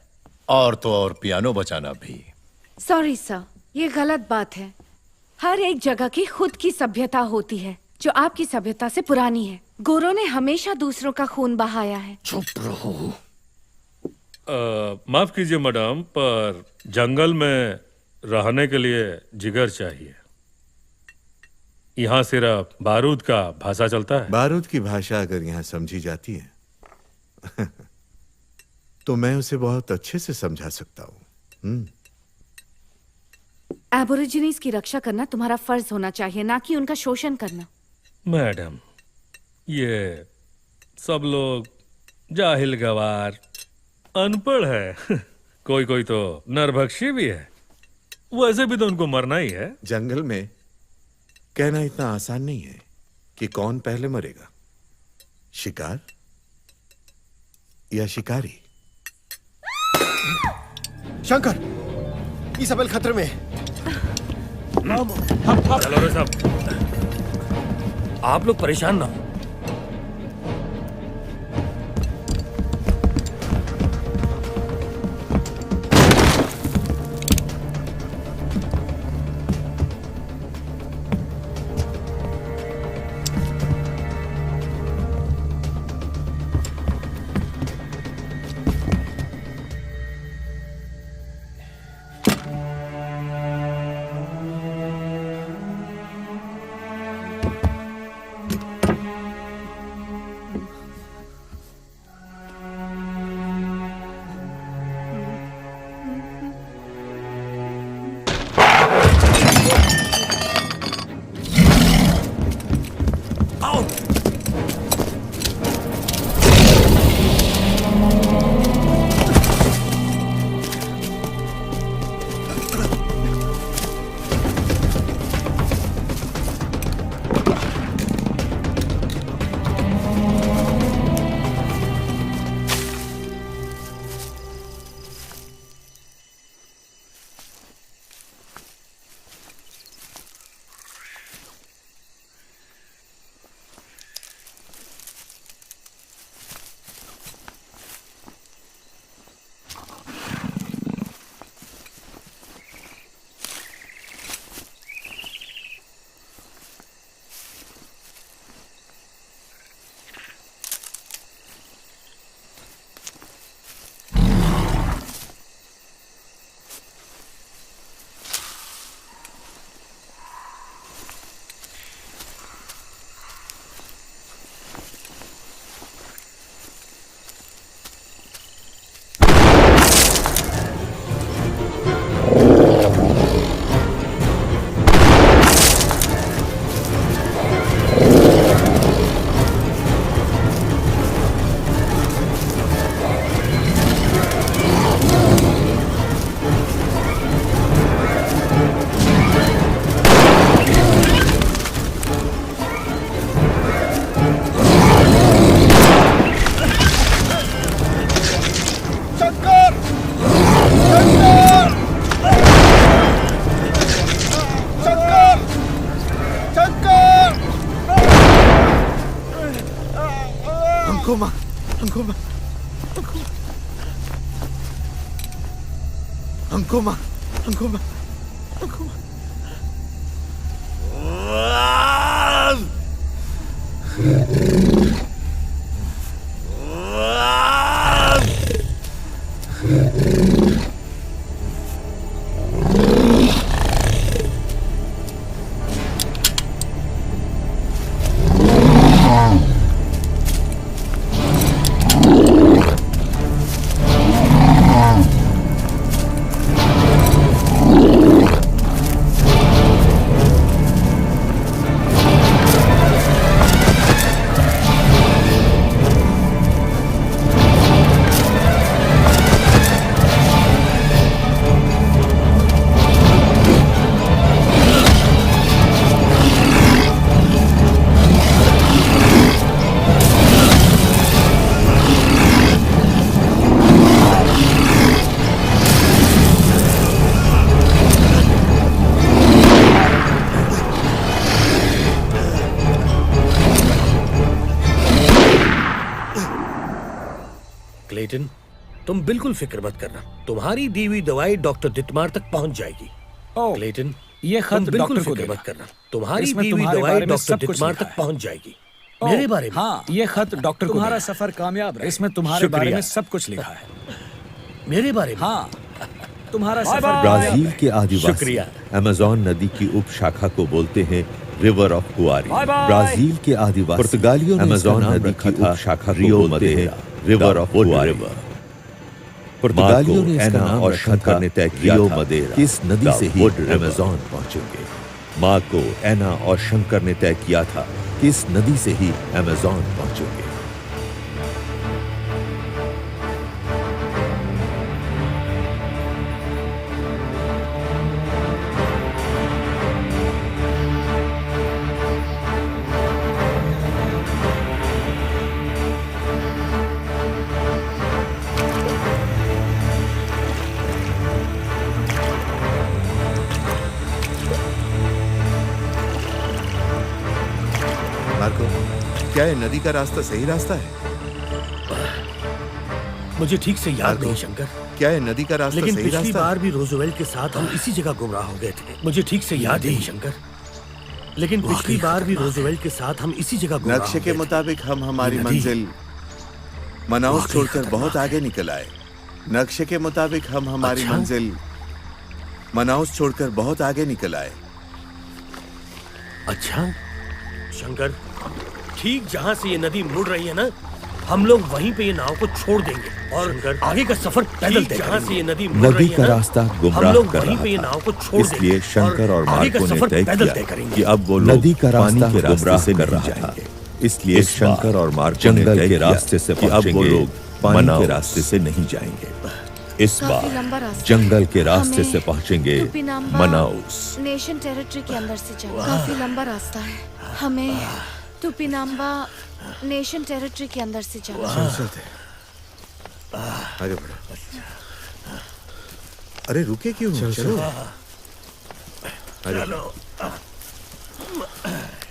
और तो और पियानो बजाना भी।
सॉरी सर, ये गलत बात है। हर एक जगह की खुद की सभ्यता होती है जो आपकी सभ्यता से पुरानी है। गोरों ने हमेशा दूसरों का खून बहाया है।
चुप रहो।
माफ कीजिए मैडम, पर जंगल में रहने के लिए जिगर चाहिए। यहाँ सिर्फ बारूद का भाषा चलता है।
बारूद की भाषा अगर यहाँ समझी जाती है तो मैं उसे बहुत अच्छे से समझा सकता हूँ।
एबोरिजिनीज की रक्षा करना तुम्हारा फर्ज होना चाहिए, ना कि उनका शोषण करना।
मैडम, ये सब लोग जाहिल गवार अनपढ़ है। कोई कोई तो नरभक्षी भी है, वैसे भी तो उनको मरना ही है।
जंगल में कहना इतना आसान नहीं है कि कौन पहले मरेगा, शिकार या शिकारी।
शंकर, इसाबेल खतरे में।
चलो रे साहब, आप लोग परेशान ना हो।
अंकुमा अंकुमा अंकुमा अंकुमा
क्लेटन, तुम बिल्कुल फिक्र मत करना, तुम्हारी दी हुई दवाई डॉक्टर दितमार तक पहुंच जाएगी। क्लेटन,
ये खत
तुम बिल्कुल
डॉक्टर को
फिक्र
देना।
मत करना, तुम्हारी
इसमें
दी हुई
तुम्हारे
दवाई
बारे में
डॉक्टर
सब कुछ
दितमार
लिखा
तक
है।
पहुंच जाएगी। मेरे बारे में?
हाँ, ये खत डॉक्टर को
तुम्हारा
देना।
सफर कामयाब रहे।
इसमें तुम्हारे बारे
शुक्रिया।
में सब कुछ लिखा है।
मेरे बारे में?
हाँ, तुम्हारा
बाय
सफर
बाय।
ब्राजील के आदिवासी
शुक्रिया।
अमेज़न नदी की उपशाखा को बोलते हैं रिवर ऑफ कुआरी।
Bye bye.
ब्राजील के आदिवासी
पुर्तगालियों ने इसका
अमेज़न
नाम
नदी
रखा
की
था
उपशाखा को
रियो
बोलते हैं
मदेरा,
रिवर ऑफ
वुड
कुआरी।
रिवर। पुर्तगालियों ने इसका
एना
नाम
और
रखा
शंकर
था
ने तय किया
रियो
था
मदेरा,
कि इस नदी
द
से ही
वुड रिवर।
अमेज़न पहुंचेंगे। माँ को एना और शंकर ने तय किया था कि इस नदी से ही अमेज़न पहुंचेंगे।
मार्को, क्या ये नदी का रास्ता सही रास्ता है?
मुझे ठीक से याद नहीं शंकर।
क्या ये नदी का रास्ता
लेकिन
सही
पिछली
रास्ता
बार भी रोजवेल्ट के साथ हम इसी जगह गुमराह हो गए थे। मुझे ठीक से याद नहीं शंकर। लेकिन पिछली बार भी रोजवेल्ट के साथ हम इसी जगह गुमराह
नक्शे
हो
के
गए
मुताबिक हम हमारी
ये नदी
मंजिल मनाउस छोड़कर बहुत आगे निकल आए। नक्शे के मुताबिक हम हमारी
अच्छा?
मंजिल मनाउस छोड़कर बहुत आगे निकल आए।
अच्छा शंकर, ठीक जहाँ से ये नदी मुड़ रही है ना, हम लोग वहीं पे ये नाव को छोड़ देंगे और शंकर, आगे का सफर पैदल तय जहाँ से ये नदी मुड़
नदी
रही है
का
ना,
रास्ता
हम
गुमराह
लोग
कर
वहीं
रहा
पे ये
था।
नाव को छोड़
इसलिए
देंगे
शंकर और
आगे का
मार्को ने
सफर
तय
पैदल
किया
तय करेंगे।
कि अब वो लोग
नदी का रास्ता
पानी के रास्ते से
गुमराह
नहीं
कर रहा
जाएंगे।
था।
इसलिए
इस बार
शंकर और मार्को ने
जंगल
तय
के
किया
रास्ते से
कि अब वो
पहुंचेंगे,
लोग पानी के
मनाउस।
रास्ते से नहीं जाएंगे। इस
काफी
बार
लंबा रास्ता
जंगल के रास्ते
हमें
से पहुंचेंगे
टुपिनाम्बा
मनाउस।
नेशन टेरिटरी के अंदर से जाना। काफी लंबा रास्ता है, हमें टुपिनाम्बा नेशन टेरिटरी के अंदर से जाना।
चलते आगे बढ़ो। अरे रुके क्यों? चलो आगे बढ़ो।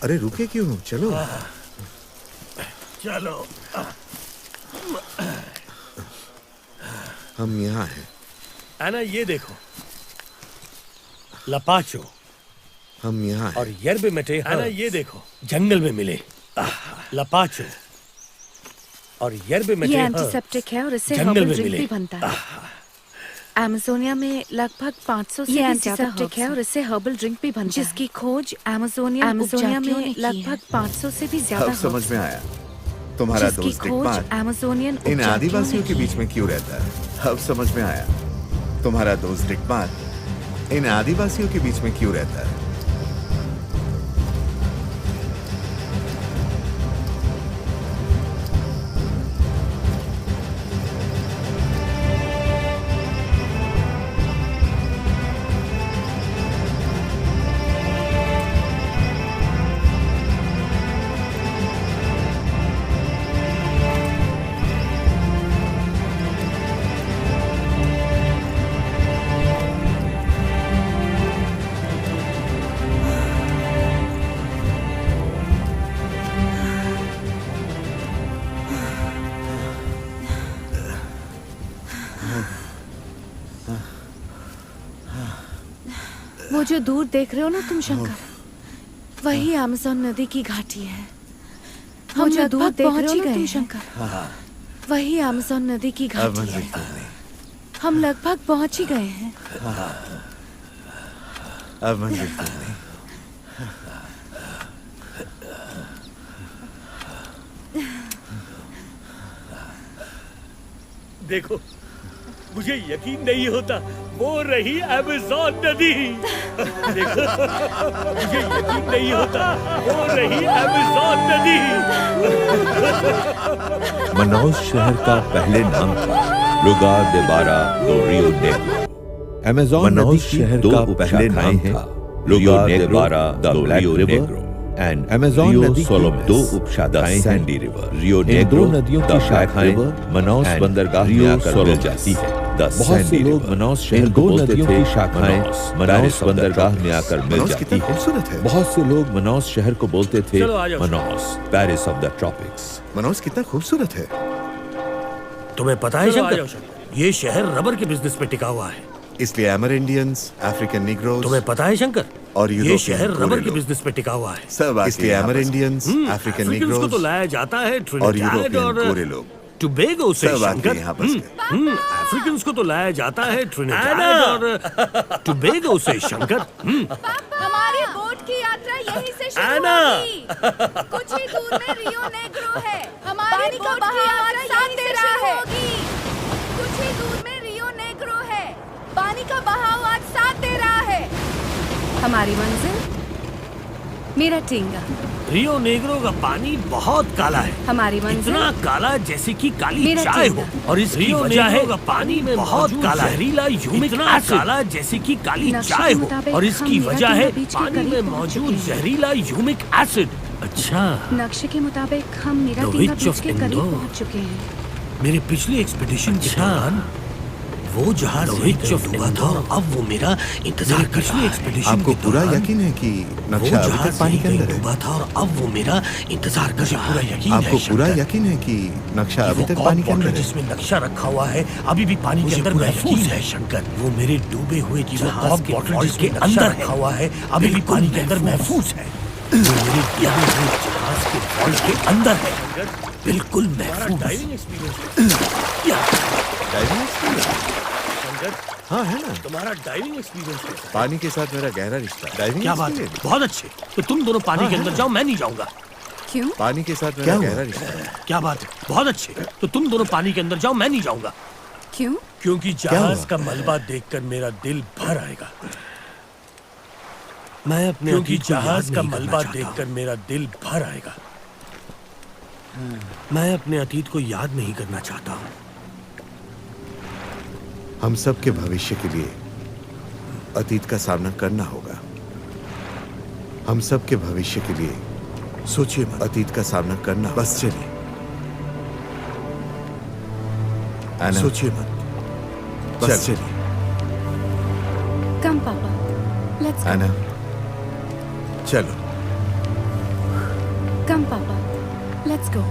अरे रुके क्यों? चलो
चलो
हम यहाँ हैं।
एना, ये देखो लपाचो
हम यहाँ हैं।
और यर्बे मेटे। एना, ये देखो जंगल में मिले लपाचो और यर्बे मेटे।
ये एंटीसेप्टिक है और इससे
जंगल
हर्बल
में
ड्रिंक
मिले।
भी बनता है। अमेज़ोनिया में लगभग 500 से भी ज्यादा herbs है और इससे हर्बल ड्रिंक भी बनता है, जिसकी खोज अमेज़ोनिया में लगभग 500 से भी ज्यादा
अब समझ में आया तुम्हारा
जिसकी
दोस्त
खोज
दिक्पाल
अमेज़ोनियन
इन आदिवासियों के बीच में क्यों रहता है? अब समझ में आया तुम्हारा दोस्त दिक्पाल इन आदिवासियों के बीच में क्यों रहता है।
वो जो दूर देख रहे हो ना तुम शंकर, वही अमेज़न नदी की घाटी है। वो जो दूर देख रहे हो ना तुम शंकर, वही अमेज़न नदी की घाटी है। हम लगभग पहुंच ही गए हैं।
अब मंजिल तक नहीं।
देखो, मुझे यकीन नहीं होता, वो रही अमेज़न नदी। देखो, मुझे यकीन नहीं होता, वो रही अमेज़न नदी।
मनाउस शहर का पहले नाम था लुगार दे बारा दो रियो नेग्रो। अमेज़न नदी शहर का पहले नाम था लुगार दे बारा the black river and Amazon नदी की दो उपशाखाएं सैंडी रिवर। रियो नेग्रो नदियों की शाखाएं मनाउस बंदरगाह में आकर मिल जाती है। बहुत से लोग मनाउस शहर को बोलते थे शाखाएं मनाउस बंदरगाह में आकर मिल जाती है। बहुत से लोग मनाउस शहर को बोलते थे मनाउस, पेरिस ऑफ द ट्रॉपिक्स।
मनाउस कितना खूबसूरत है।
तुम्हें पता है शंकर, ये शहर रबर के बिजनेस पे टिका हुआ है।
इसलिए अमेरिंडियंस, अफ्रीकन निग्रोस,
तुम्हें पता है शंकर,
और
ये शहर रबर के बिजनेस पे टिका हुआ है।
सब इसलिए अमेरिंडियंस, अफ्रीकन
अफ्रीकन्स को तो
निग्रोस
लाया जाता है
और
ट्रिनिडाड
यूरोपियन
और
पूरे लोग
टोबैगो से
सब आके
शंकर।
यहाँ बस गए।
अफ्रीकन्स को तो लाया जाता है ट्रिनिडाड और टोबैगो से शंकर।
हमारी बोट की यात्रा यहीं से शुरू
आना।
होगी। कुछ ही दूर में रियो नेग्रो है। हमारी बोट की यात्रा साथ दे रहा है। कुछ ही दूर में रियो नेग्रो है। पानी का बहाव आज साथ दे रहा है।
हमारी मंजिल मेरा टींगा।
रियो नेग्रो का पानी बहुत काला है।
हमारी मंजिल
इतना काला जैसे कि काली
मेरा
चाय हो।
टींगा।
और इसकी वजह है का पानी में बहुत काला जहरीला यूमिक इतना काला जैसे कि काली
नक्शे
चाय
के
हो।
मुताबिक
और
हम
इसकी
मेरा
वजह है
टींगा बीच के
पानी
करीब
में
पहुंच
मौजूद
चुके हैं।
जहरीला यूमिक एसिड। अच्छा,
नक्शे के मुताबिक हम मेरा
The
टींगा
Witch
बीच
of
के करीब
Endor।
पहुंच चुके हैं।
मेरे पिछले एक्सपीडिशन के दौरान वो जहाज डूबा था और अब वो मेरा इंतजार कर रहा है।
आपको पूरा यकीन है कि नक्शा अभी तक पानी के अंदर है?
डूबा था और अब वो मेरा इंतजार कर रहा है। पूरा यकीन है
आपको पूरा
शंकर।
यकीन है कि नक्शा अभी
वो
तक
कॉक
पानी के अंदर
बॉटल
है?
जिसमें नक्शा रखा हुआ है अभी भी पानी के अंदर महफूज है शंकर। वो मेरे डूबे हुए जहाज के बॉटल जिसके अंदर रखा हुआ है अभी भी पानी के अंदर महफूज है। वो मेरे डूबे हुए जहाज के वॉल्ट के अंदर है, बिल्कुल महफूज।
Diving experience? हाँ है ना।
तुम्हारा डाइविंग एक्सपीरियंस कैसा है?
पानी के साथ मेरा गहरा रिश्ता है। डाइविंग
क्या बात है,
एक्सपीरियंस?
बहुत अच्छे। तो तुम दोनों पानी
हाँ,
के
है
अंदर
ना।
जाओ, मैं नहीं जाऊंगा।
क्यों?
पानी के साथ मेरा
क्या हुआ?
गहरा रिश्ता है।
क्या बात है, बहुत अच्छे। तो तुम दोनों पानी के अंदर जाओ, मैं नहीं जाऊंगा।
क्यों?
क्योंकि जहाज का मलबा देखकर मेरा दिल भर आएगा। मैं अपने क्योंकि जहाज का मलबा देखकर मेरा दिल भर आएगा। मैं अपने अतीत को याद नहीं करना चाहता हूँ।
हम सब के भविष्य के लिए अतीत का सामना करना होगा। हम सब के भविष्य के लिए सोचिए मत, अतीत का सामना करना। बस चलिए, सोचिए मत, बस चलिए।
कम पापा, लेट्स
आना, चलो।
Come papa, let's go.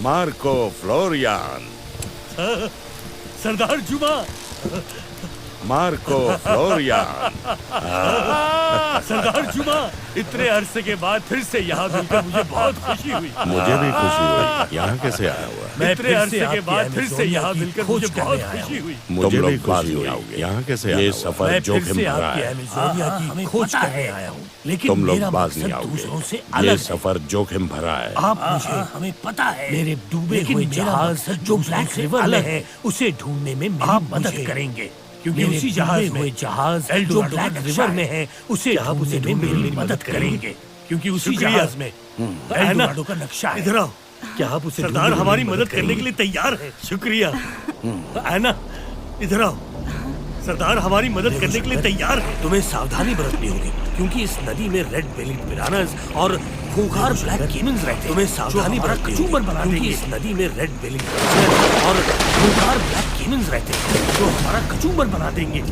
Marco Florian.
Sardar Juma.
Marco Florian.
Sardar जुमा, इतने अरसे के बाद फिर से यहाँ मिलकर मुझे बहुत खुशी हुई।
मुझे भी खुशी हुई। यहाँ कैसे आया हुआ?
मैं इतने अरसे के बाद फिर से यहाँ मिलकर मुझे बहुत खुशी हुई।
मुझे भी खुशी हुई। यहाँ कैसे आया? ये सफर जोखिम भरा है।
एमेज़ोनिया की खोज करने आया हूँ, लेकिन
तुम लोग
मेरा
बाज नहीं
मकसद दूसरों से
आओगे।
अलग
ये
है।
सफर जोखिम भरा है।
आप मुझे हमें पता है मेरे डूबे हुए जहाज जो ब्लैक रिवर में है उसे ढूंढने में मेरी मदद करेंगे, क्योंकि उसी जहाज में जो ब्लैक रिवर में है उसे ढूंढने में मेरी मदद करेंगे, क्योंकि उसी जहाज में एल्डोराडो का नक्शा है। इधर आओ, क्या आप उसे
सरदार हमारी मदद करने के लिए तैयार है। शुक्रिया। आना, इधर आओ। सरदार हमारी मदद करने के लिए तैयार है।
तुम्हें सावधानी बरतनी होगी क्योंकि इस नदी में रेड बेलीड पिरानास और खूंखार ब्लैक केमन्स रहते हैं। तुम्हें सावधानी बरतनी होगी क्योंकि इस नदी में रेड बेलीड पिरानास और खूंखार ब्लैक केमन्स रहते हैं जो हमारा कचूमर बना देंगे।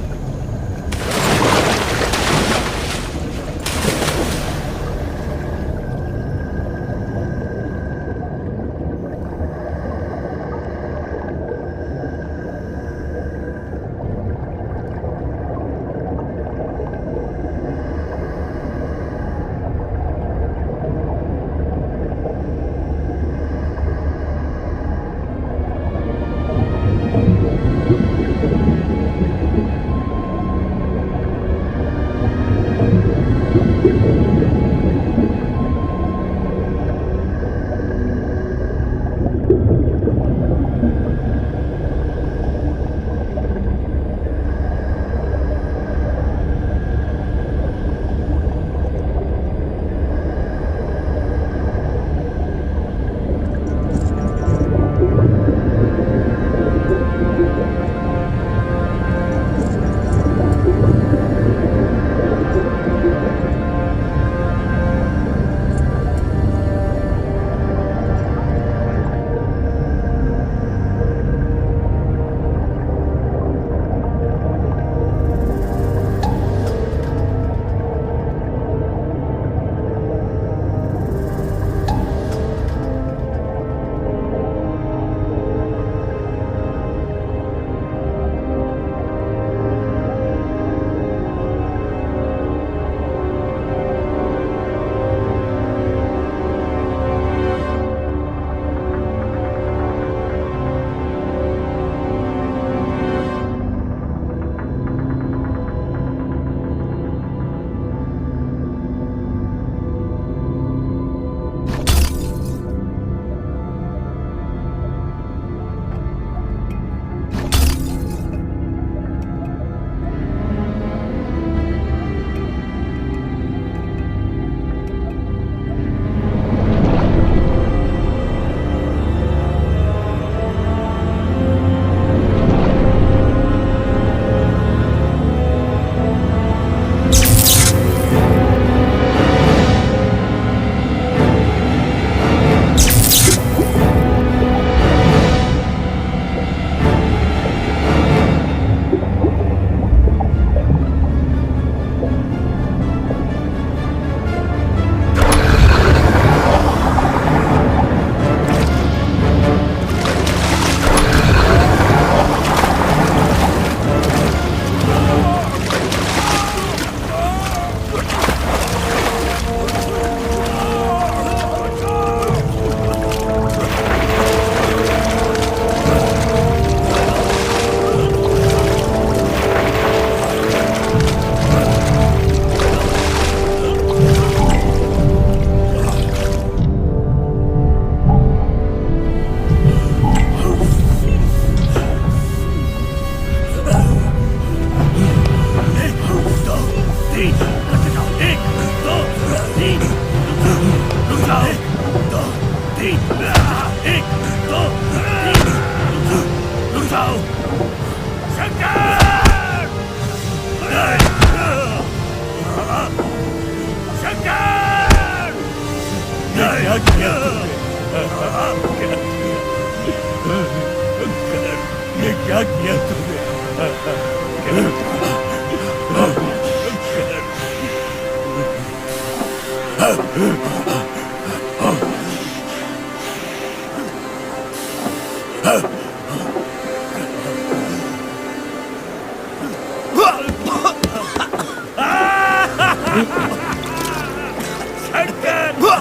ये क्या किया तूने?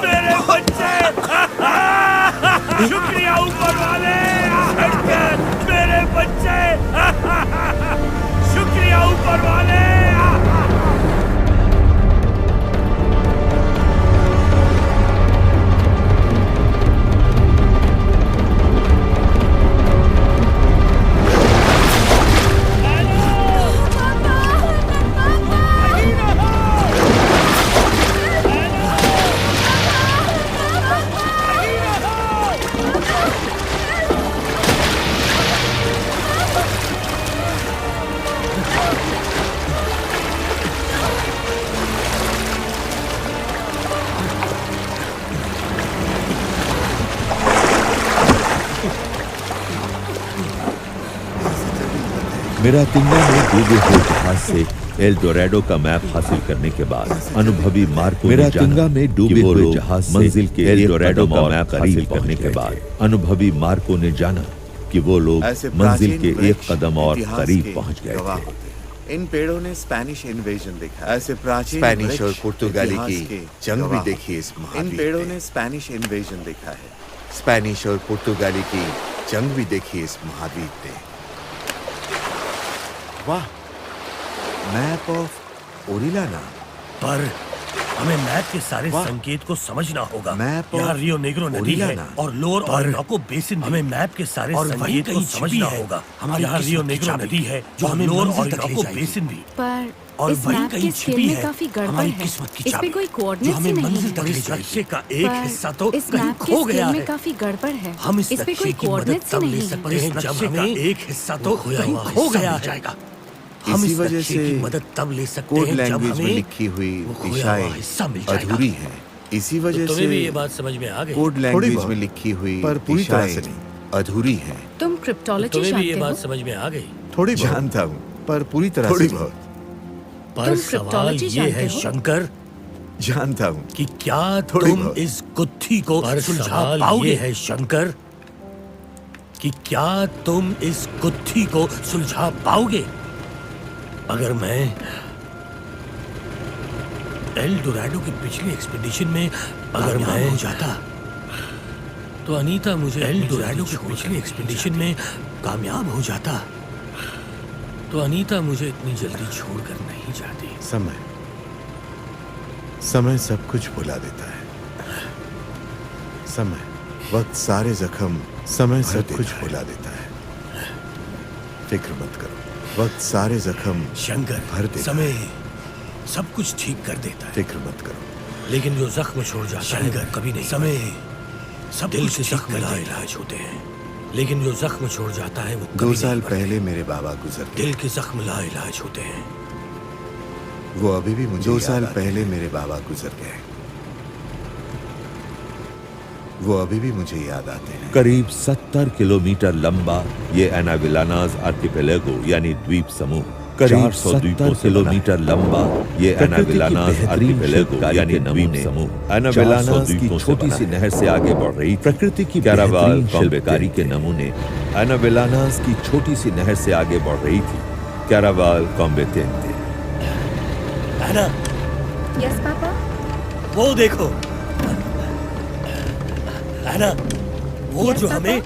मेरे बच्चे, शुक्रिया ऊपर वाले, मेरे बच्चे, शुक्रिया ऊपर वाले।
मिरातिंगा में डूबे हुए जहाज से एल डोराडो का मैप हासिल करने के बाद अनुभवी मार्को मिरातिंगा में डूबे हुए जहाज मंजिल के एल डोराडो का मैप हासिल करने के बाद अनुभवी मार्को ने जाना कि वो लोग मंजिल के एक कदम और करीब पहुंच गए थे।
इन पेड़ों ने स्पेनिश इन्वेजन देखा, ऐसे प्राचीन स्पेनिश और पुर्तगाली की जंग भी देखी इस महाद्वीप। इन पेड़ों ने स्पेनिश इन्वेजन देखा है, स्पेनिश और पुर्तगाली की जंग भी देखी इस महाद्वीप पे। वाह, मैप ऑफ ओरिलाना।
पर हमें मैप के सारे संकेत को समझना होगा।
मैप
यहाँ रियो नेग्रो नदी है और लोअर ऑरिनोको बेसिन। हमें मैप के सारे संकेत को समझना होगा। हमारे यहाँ रियो नेग्रो नदी है जो हमें लोअर ऑरिनोको बेसिन भी।
पर
और
इस
वहीं
मैप
कहीं
के स्केल
छिपी
में
है
काफी गड़बड़
हमारी
है।
किस्मत की
इस पे
चाबी,
कोई
जो
कोऑर्डिनेट्स
हमें
ही नहीं
मंजिल
है।
तक ले जाएगी। नक्शे का एक
पर
हिस्सा तो
इस
कहीं
मैप के
खो गया
स्केल में
है।
काफी गड़बड़ है।
हम इस
इस पे
नक्शे
कोई
की मदद
कोऑर्डिनेट्स ही
तब ले
नहीं
सकते
है।
हैं जब हमें एक हिस्सा तो कहीं खो गया है। हम
इसी
इस
वजह
नक्शे
से
की मदद तब ले सकते
कोड
हैं जब
लैंग्वेज में
हमें
लिखी हुई
वो खोया हुआ हिस्सा मिल
दिशाएं
जाएगा।
अधूरी हैं। इसी वजह
तो तुम्हें भी ये
से
बात समझ में आ गई?
कोड लैंग्वेज में लिखी हुई
पर पूरी तरह से
दिशाएं अधूरी हैं।
तुम क्रिप्टोलॉजी
तुम्हें भी ये
जानते
बात
हो?
समझ में आ गई?
थोड़ी बहुत,
जानता हूँ,
पर पूरी तरह
थोड़ी
से
बहुत
पर
तुम
सवाल
क्रिप्टोलॉजी
ये
जानते
है
हो?
शंकर
जानता हूँ
कि क्या
थोड़ी
तुम
बहुत।
इस गुत्थी को सुलझा पाओगे? है शंकर कि क्या तुम इस गुत्थी को सुलझा पाओगे? अगर मैं एल डोराडो की पिछली एक्सपीडिशन में अगर मैं हो जाता तो अनीता मुझे एल डोराडो की पिछली एक्सपीडिशन में कामयाब हो जाता तो अनीता मुझे इतनी जल्दी छोड़कर नहीं जाती।
समय सब कुछ भुला देता है। समय, वक्त सारे जख्म, समय सब कुछ भुला देता है। फिक्र मत करो, वक्त सारे जख्म
शंकर
भर देता
समय सब कुछ ठीक कर देता है।
फिक्र मत करो,
लेकिन जो जख्म छोड़ जाता है कभी नहीं। समय सब दिल के जख्म इलाज होते हैं, लेकिन जो जख्म छोड़ जाता है वो
2 साल पहले मेरे बाबा गुजर गए।
दिल के जख्म इलाज होते हैं।
वो अभी भी मुझे 2 साल पहले मेरे बाबा गुजर गए। वो अभी भी मुझे याद आते हैं।
करीब 70 किलोमीटर लंबा ये एनाविलानाज आर्किपेलागो यानी द्वीप समूह करीब 70 किलोमीटर लंबा ये एनाविलानाज आर्किपेलागो यानी द्वीप समूह एनाविलानाज की छोटी सी नहर से आगे बढ़ रही प्रकृति की कैरावाल शिल्पकारी के नमूने एनाविलानाज की छोटी सी नहर से आगे बढ़ रही थी। कैरावाल कॉम्बेटेंटे।
है ना?
Yes papa.
वो देखो, है ना? वो जो हमें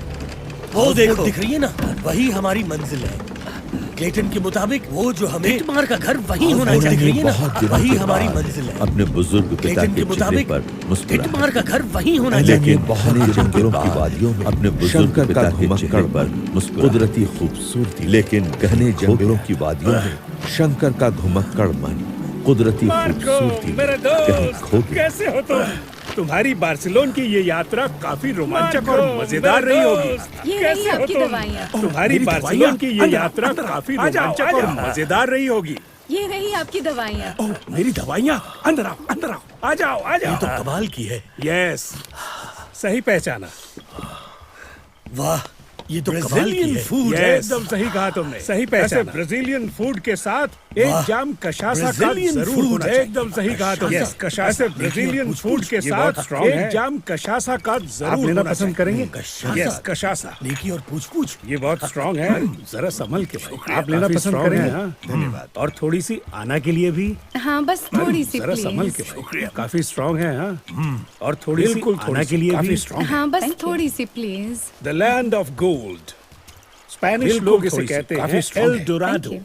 वो देखो दिख रही है ना, वही हमारी मंजिल है। क्लेटन के मुताबिक वो जो हमें टिटमार का घर वही होना चाहिए ना, वही हमारी मंजिल है।
अपने बुजुर्ग पिता
क्लेटन
के
के मुताबिक
पर मुस्कुराए।
टिटमार का घर वही होना चाहिए।
लेकिन बहुत जंगलों की वादियों में अपने बुजुर्ग पिता के चेहरे पर कुदरती खूबसूरती, लेकिन घने जंगलों की वादियों में शंकर का घुमक्कड़ मन कुदरती खूबसूरती कहीं खो गया।
कैसे हो तुम? तुम्हारी बार्सिलोन की ये यात्रा काफी रोमांचक और मजेदार रही होगी।
ये रही आपकी दवाइयाँ।
तुम्हारी बार्सिलोन की ये यात्रा काफी रोमांचक और मजेदार रही होगी।
ये रही आपकी दवाइयाँ।
ओह, मेरी दवाइयाँ। अंदर आओ, अंदर आओ, आ जाओ, आ जाओ।
ये तो कमाल की है।
यस, सही पहचाना।
वाह, ये तो कमाल की
ब्राजीलियन
है।
फूड है। एकदम सही कहा तुमने, सही पहचाना। ब्राजीलियन फूड के साथ एक जाम कशासा का जरूर होना चाहिए। एकदम सही कहा तुमने। यस, कशासा ब्राजीलियन फूड के साथ एक जाम कशासा का जरूर लेना पसंद करेंगे। यस, कशासा।
नेकी और पूछ-पूछ
ये बहुत स्ट्रांग है। जरा संभल के भाई, आप लेना पसंद करेंगे? धन्यवाद। और थोड़ी सी आना के लिए भी।
हाँ, बस थोड़ी सी
जरा संभल
प्लीज।
के भाई, काफी स्ट्रांग है। हाँ, और थोड़ी सी आना के लिए भी स्ट्रांग।
हाँ, बस थोड़ी सी please.
The land of gold, Spanish लोग इसे कहते हैं एल डोराडो।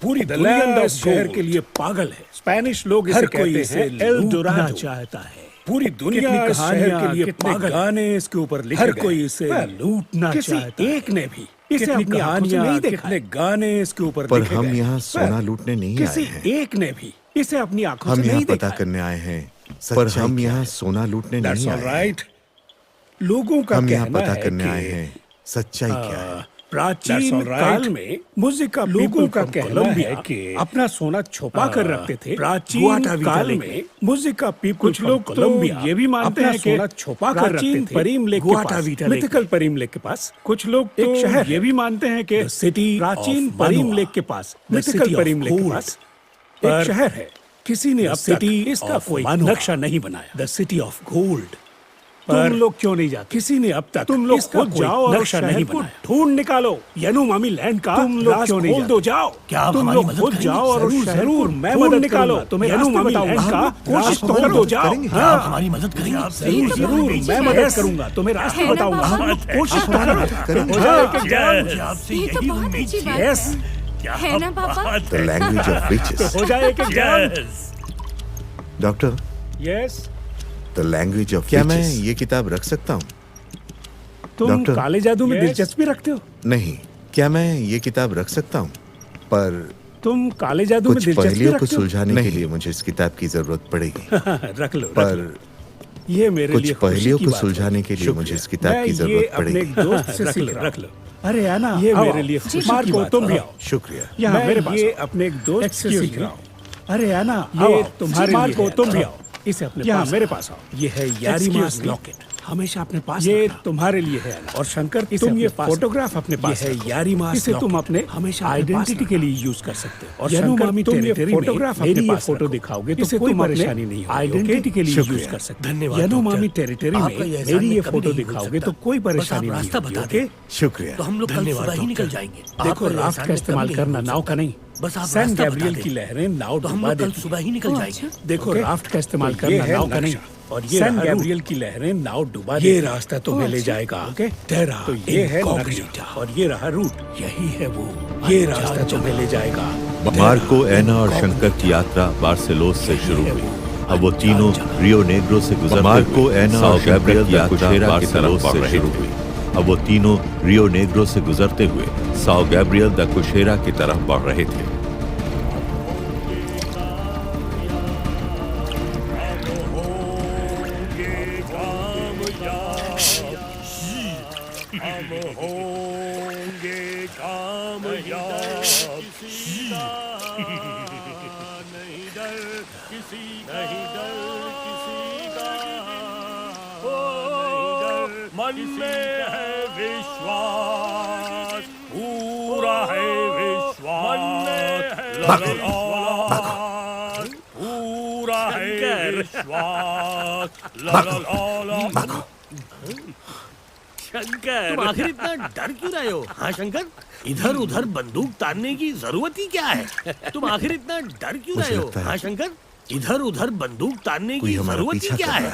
पूरी दुनिया इस शहर के लिए पागल है। स्पेनिश लोग इसे कहते हैं एल डोराडो चाहता है। पूरी दुनिया इस शहर के लिए पागल है। गाने इसके ऊपर लिखे गए। हर कोई इसे लूटना चाहता है। एक ने भी इसे अपनी कहानियां नहीं देखा। कितने गाने इसके ऊपर लिखे गए।
पर हम यहाँ सोना लूटने नहीं आए
किसी
हैं।
एक ने भी इसे अपनी आंखों से
हम यहाँ
नहीं
पता
देखा।
करने आए हैं, पर हम यहाँ सोना लूटने नहीं आए हैं।
राइट। लोगों का
हम यहाँ
कहना
पता
है
करने
कि
आए हैं सच्चाई क्या है।
प्राचीन काल में मुजिका लोगों का कहना है कि अपना सोना छुपा कर रखते थे। प्राचीन काल में मुजिका पीपल कुछ लोग तो ये भी मानते हैं कि सोना छुपा कर रखते थे परीम लेक के पास, मिथिकल परीम लेक के पास। कुछ लोग एक शहर ये भी मानते हैं कि सिटी प्राचीन परीम लेक के पास, मिथिकल परीम लेक के पास एक शहर है। किसी ने अब तक इसका कोई नक्शा नहीं बनाया। The city of gold. तुम लोग क्यों नहीं जाते? किसी ने अब तक तुम लोग खुद जाओ और नक्शा नहीं बनाया। ढूंढ निकालो यानुमामी लैंड का। तुम लोग क्यों नहीं जाते? जाओ, क्या तुम लोग खुद जाओ और जरूर मैं मदद निकालो। तुम्हें यानुमामी लैंड का कोशिश तो कर दो, जाओ।
हमारी मदद करेंगे?
जरूर जरूर मैं मदद करूंगा, तुम्हें रास्ता बताऊंगा। कोशिश हो जाए कि
doctor
yes
the language of क्या मैं ये किताब रख सकता हूँ?
तुम काले जादू में दिलचस्पी रखते हो?
नहीं, क्या मैं ये किताब रख सकता हूँ? पर
तुम काले जादू में
कुछ
दिलचस्पी
पहेलियों को
रखते हो?
सुलझाने के लिए मुझे इस किताब की जरूरत पड़ेगी।
रख लो।
पर
ये मेरे लिए
कुछ पहेलियों को सुलझाने के लिए मुझे इस किताब की जरूरत पड़ेगी।
एक दोस्त से रख लो। अरे आना, ये मेरे लिए मार्को तुम भी आओ।
शुक्रिया।
यहाँ मेरे पास ये अपने एक दोस्त से सीख रहा हूँ। अरे आना, ये तुम्हारे मार्को तुम भी आओ। इसे अपने पास मेरे पास आओ। ये है यारीमास लॉकेट, हमेशा अपने पास। ये तुम्हारे लिए है। और शंकर, तुम ये फोटोग्राफ अपने पास है। यारीमास इसे तुम अपने हमेशा आइडेंटिटी के लिए यूज कर सकते हो। और शंकर, तुम ये फोटोग्राफ अपने पास फोटो दिखाओगे तो कोई परेशानी नहीं होगी। आइडेंटिटी के लिए यूज कर सकते हो। धन्यवाद। यानुमामी टेरिटरी में मेरी ये फोटो दिखाओगे तो कोई परेशानी नहीं होगी।
शुक्रिया।
तो हम लोग कल सुबह ही निकल जाएंगे।
देखो, राफ्ट का इस्तेमाल करना, नाव का नहीं।
बस आप
सैन गैब्रियल की लहरें नाव डुबा देती हैं।
सुबह ही निकल जाएंगे।
देखो, राफ्ट का इस्तेमाल करना, नाव का नहीं। और ये सैन गैब्रियल की लहरें नाव डुबा देती हैं। ये रास्ता तुम्हें ले जाएगा। ओके, तो ये है नक्शा और ये रहा रूट। यही है वो, ये रास्ता तुम्हें ले जाएगा।
मार्को, एना और शंकर की यात्रा बार्सिलोस से शुरू हुई। अब वो तीनों रियो नेग्रो से गुजरते मार्को, एना और शंकर की यात्रा बार्सिलोस से शुरू हुई। अब वो तीनों रियो नेग्रो से गुजरते हुए साओ गैब्रियल द कुशेरा की तरफ बढ़ रहे थे।
मन में है विश्वास, पूरा है विश्वास, पूरा है विश्वास।
शंकर, तुम आखिर इतना डर क्यों रहे हो? हाँ शंकर, इधर उधर बंदूक तानने की जरूरत ही क्या है? तुम आखिर इतना डर क्यों रहे हो? हाँ शंकर, इधर उधर बंदूक तानने की जरूरत ही क्या है?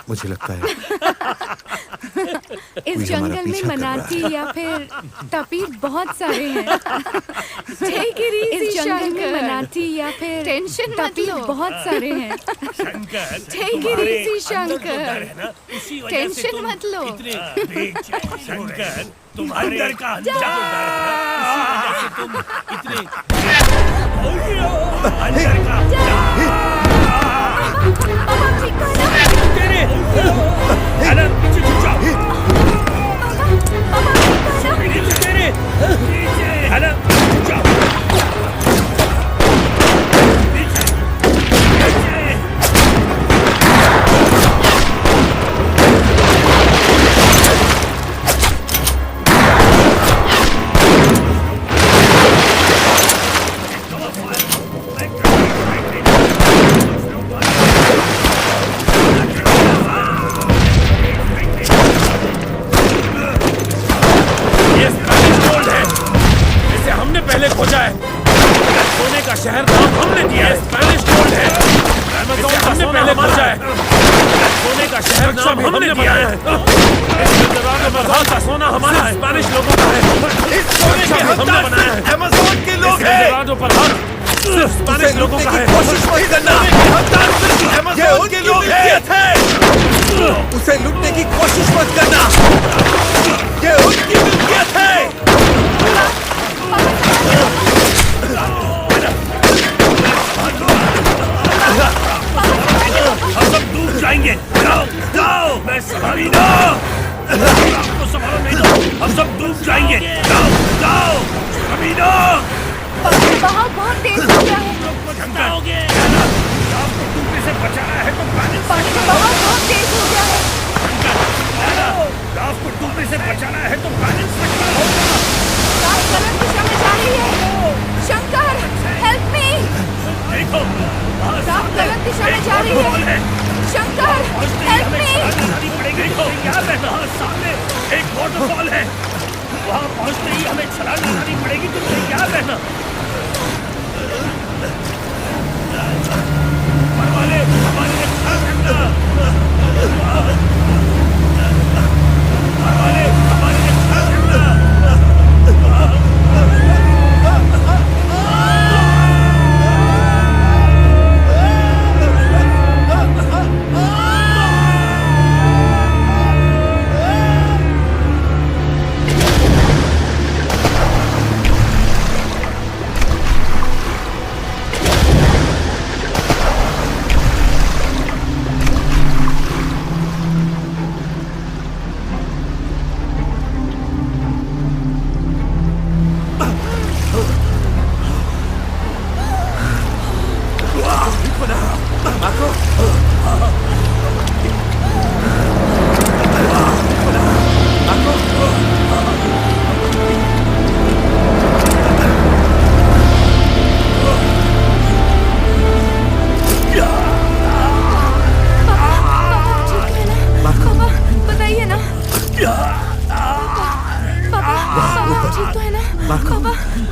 मुझे लगता है
इस जंगल में मनाठी या फिर तपीर बहुत सारे हैं। इस जंगल में मनाठी या फिर
टेंशन
तपीर बहुत सारे हैं। शंकर,
टेंशन मत लो।
शंकर, तुम्हारे डर का अंदर जो डर है ना, उसी वजह से तुम इतने अंदर का पीछे छुप जाओ। शहर नाम हमने दिया है, स्पेनिश गोल्ड है। अमेज़न हमने पहले खोजा है। सोने का शहर नाम हमने दिया है। इस जगह का सोना हमारा है, स्पेनिश लोगों का है। इस सोने के हमने बनाया है, अमेज़न के लोग हैं। इस जगह पर हर सिर्फ स्पेनिश लोगों का है। कोशिश मत करना, अमेज़न के लोग हैं।
उसे लूटने की कोशिश मत करना, ये उनकी मिल्कियत है।
हम सब डूब जाएंगे। जाओ जाओ, मैं संभाली ना, आपको संभालो नहीं तो हम सब डूब
जाएंगे। जाओ जाओ कमीनो।
बहाव बहुत तेज हो गया है।
जाओगे आपको डूबने से बचाना है तो पानी
का बहाव बहुत तेज हो गया है।
आपको डूबने से बचाना है तो पानी होगा।
गलत दिशा में जा रही है। Shankar help me.
देखो
गलत दिशा में जा रही है। Shankar help me.
देखो क्या बहना सामने एक वाटरफॉल है, वहाँ पहुँचते ही हमें छलांग लगानी पड़ेगी। तुमने क्या बहना हमारे रक्षा करना। हमारे रक्षा करना।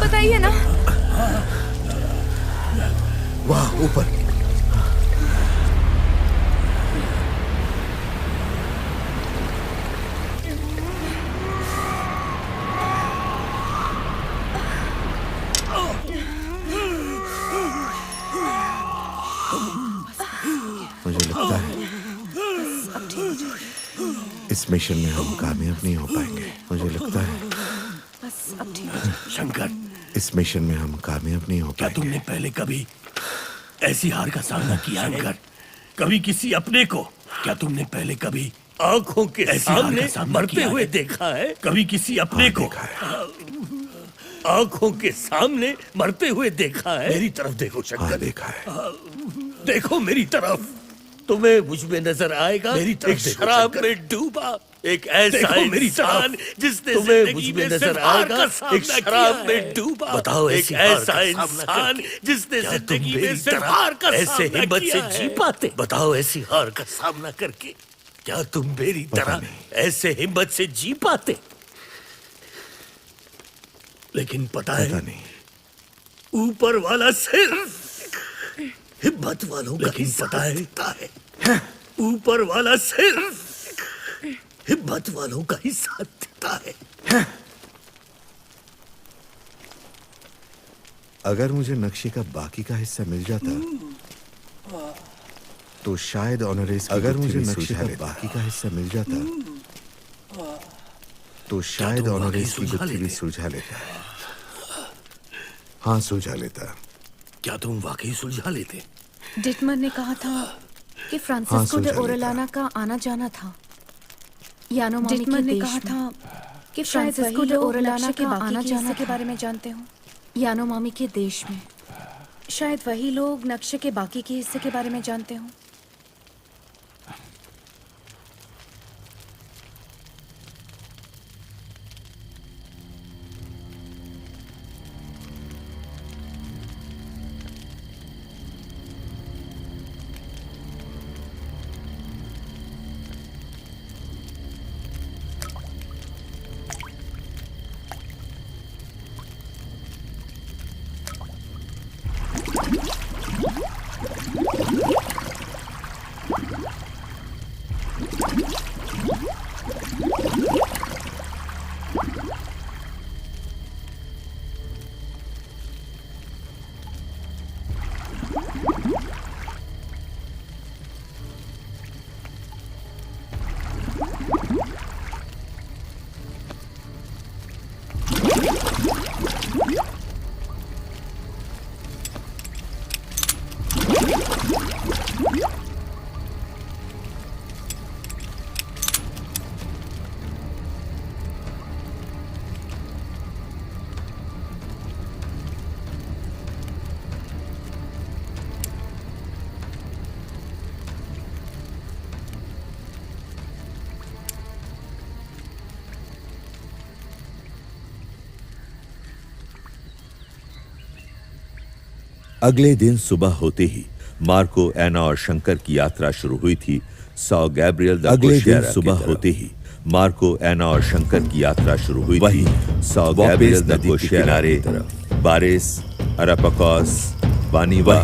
बताइए ना।
वाह ऊपर। मुझे लगता है इस मिशन में हम कामयाब नहीं हो पाएंगे। मुझे लगता है
शंकर,
इस मिशन में हम कामयाब नहीं हो
क्या तुमने पहले कभी ऐसी हार का सामना किया है? शंकर, कभी किसी अपने को, क्या तुमने पहले कभी आंखों के सामने मरते हुए देखा है? कभी किसी अपने को आंखों के सामने मरते हुए देखा है? मेरी तरफ देखो शंकर।
देखा है।
देखो मेरी तरफ। तुम्हें मुझ में नजर आएगा
मेरी तरफ
एक शराब में डूबा एक ऐसा इंसान जिसने जिंदगी में नजर आएगा एक शराब में डूबा। बताओ एक ऐसा इंसान जिसने जिंदगी में सिर्फ हार का ऐसे हिम्मत से जी पाते? बताओ ऐसी हार का सामना करके क्या तुम मेरी तरह ऐसे हिम्मत से जी पाते? लेकिन पता है ऊपर वाला सिर्फ हिम्मत वालों का ही पता है। ऊपर वाला सिर्फ हिम्मत वालों का ही साथ देता है।
अगर मुझे नक्शे का बाकी का हिस्सा मिल जाता तो शायद ऑनरेस। अगर मुझे नक्शे का बाकी का हिस्सा मिल जाता तो शायद ऑनरेस की गुत्थी भी सुलझा लेता। हाँ सुलझा लेता।
क्या तुम वाकई सुलझा लेते?
डिटमर ने कहा था कि फ्रांसिस्को डे ओरेलाना का आना जाना था। डिटमर ने कहा था कि फ्रांसिस्को डे ओरेलाना के आना जाना के बारे में जानते हो। यानोमामी के देश में शायद वही लोग नक्शे के बाकी के हिस्से के बारे में जानते हो।
अगले दिन सुबह होते ही मार्को, एना और शंकर की यात्रा शुरू हुई थी सौ गैब्रियल द अगले दिन सुबह होते ही मार्को, एना और शंकर की यात्रा शुरू हुई थी सौ गैब्रियल नदी के किनारे बारिस, अरापकोस, बानीवा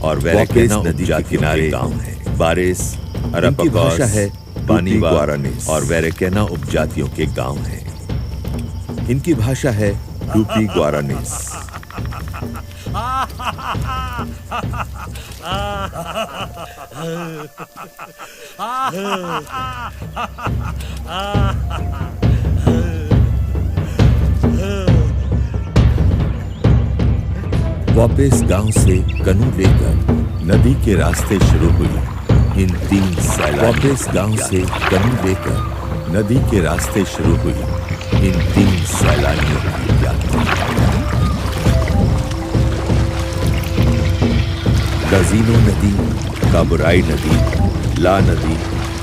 और वेरेकेना नदी के किनारे गांव है। बारिस, अरापकोस है, बानीवा और वेरेकेना उपजातियों के गांव हैं। इनकी भाषा है टूपी ग्वारानीस। वापस गांव से कनू लेकर नदी के रास्ते शुरू हुई इन 3 सैलानियों। वापस गांव से कनू लेकर नदी के रास्ते शुरू हुई इन 3 सैलानियों की यात्रा। गजीनो नदी, काबुराई नदी, ला नदी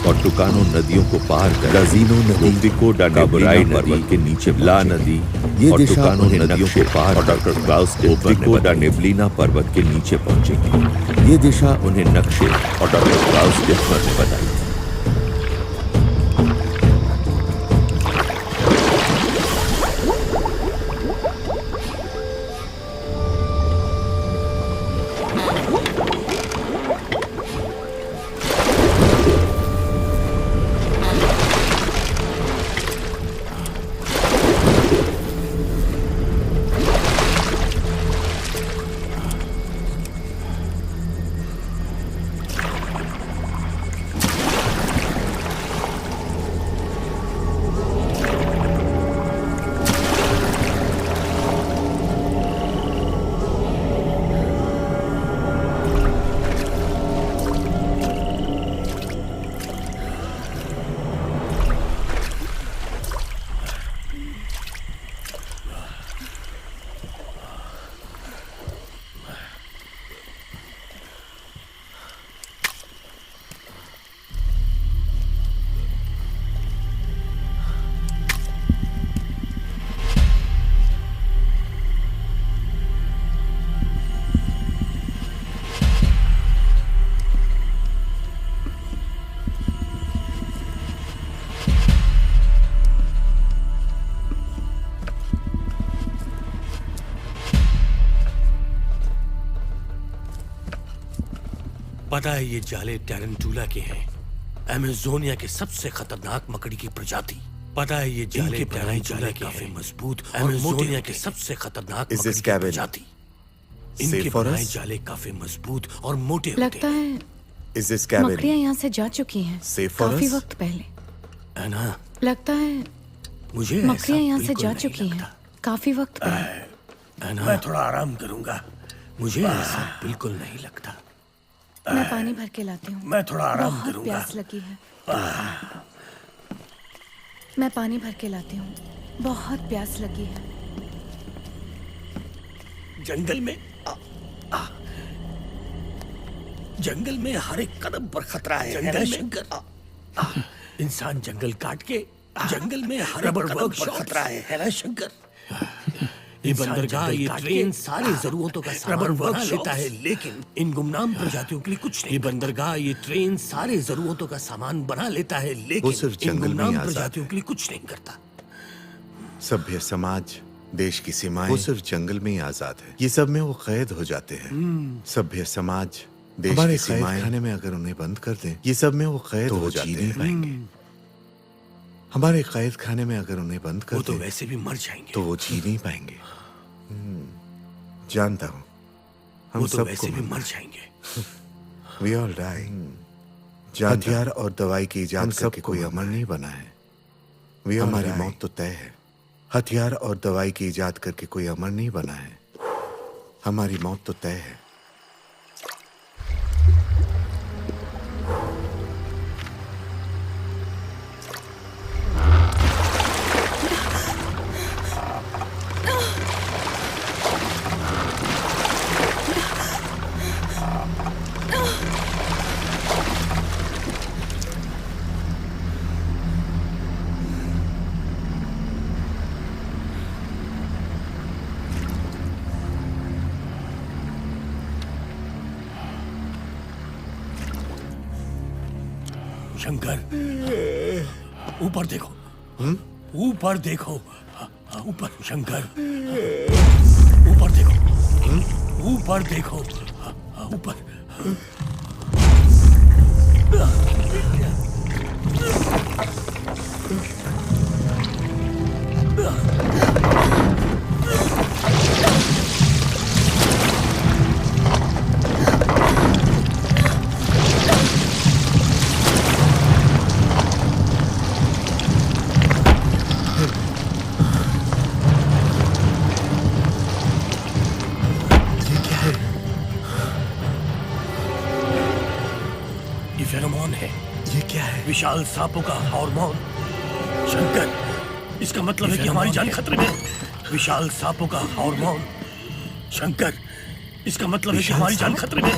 और टुकानो नदियों को पार कर गजीनो नदी, पिको डा काबुराई नदी के नीचे ला नदी, ये टुकानो नदियों को पार और डॉक्टर क्लाउस पिको डा नेब्लिना पर्वत के नीचे पहुंचेंगे। ये दिशा उन्हें नक्शे और डॉक्टर क्लाउस डिस्मर ने बताई थी।
पता है ये जाले टैरेंटुला के हैं, अमेजोनिया के सबसे खतरनाक मकड़ी की प्रजाति। पता है ये जाले टैरेंटुला के काफी मजबूत, अमेजोनिया के सबसे खतरनाक मकड़ी की प्रजाति। इनके बनाए जाले काफी मजबूत और मोटे होते हैं।
लगता है मकड़ियाँ यहाँ से जा चुकी हैं काफी वक्त पहले।
है ना?
लगता है
मुझे
मकड़ियाँ यहाँ से जा चुकी हैं काफी वक्त पहले।
है ना? मैं थोड़ा आराम करूंगा, मुझे ऐसा बिल्कुल नहीं लगता।
मैं पानी भर के लाती हूँ।
मैं थोड़ा आराम
बहुत
करूंगा।
प्यास लगी है। मैं पानी भर के लाती हूँ, बहुत प्यास लगी है।
जंगल में जंगल में हर एक कदम पर खतरा है। जंगल शंकर, इंसान जंगल काट के जंगल में हर एक कदम पर खतरा है ना शंकर? ये बंदरगाह, ये ट्रेन सारी जरूरतों का सामान बना लेता है, लेकिन इन गुमनाम प्रजातियों के लिए कुछ नहीं। ये बंदरगाह, ये ट्रेन सारे जरूरतों का सामान बना लेता है, लेकिन इन गुमनाम प्रजातियों के लिए कुछ नहीं करता।
सभ्य समाज, देश की सीमाएं, वो सिर्फ जंगल में ही आजाद है। ये सब में वो कैद हो जाते हैं। सभ्य समाज, देश की सीमाएं खाने में अगर उन्हें बंद कर दें, ये सब में वो कैद हो जाते हैं। हमारे कैद खाने में अगर उन्हें बंद कर दें,
वो तो वैसे भी मर जाएंगे।
तो वो जी नहीं पाएंगे। जानता हूँ, हम
तो वैसे भी मर जाएंगे।
We all die। हथियार और दवाई की इजाद करके कोई अमर नहीं बना है। हमारी मौत तो तय है। हथियार और दवाई की इजाद करके कोई अमर नहीं बना है। हमारी मौत तो तय है।
शंकर, ऊपर देखो। ऊपर देखो। ऊपर शंकर, ऊपर देखो। ऊपर देखो। ऊपर। विशाल सांपों का हार्मोन। शंकर, इसका मतलब है कि हमारी जान खतरे में। विशाल सांपों का हार्मोन। शंकर, इसका मतलब है कि हमारी जान खतरे में।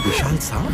विशाल सांप?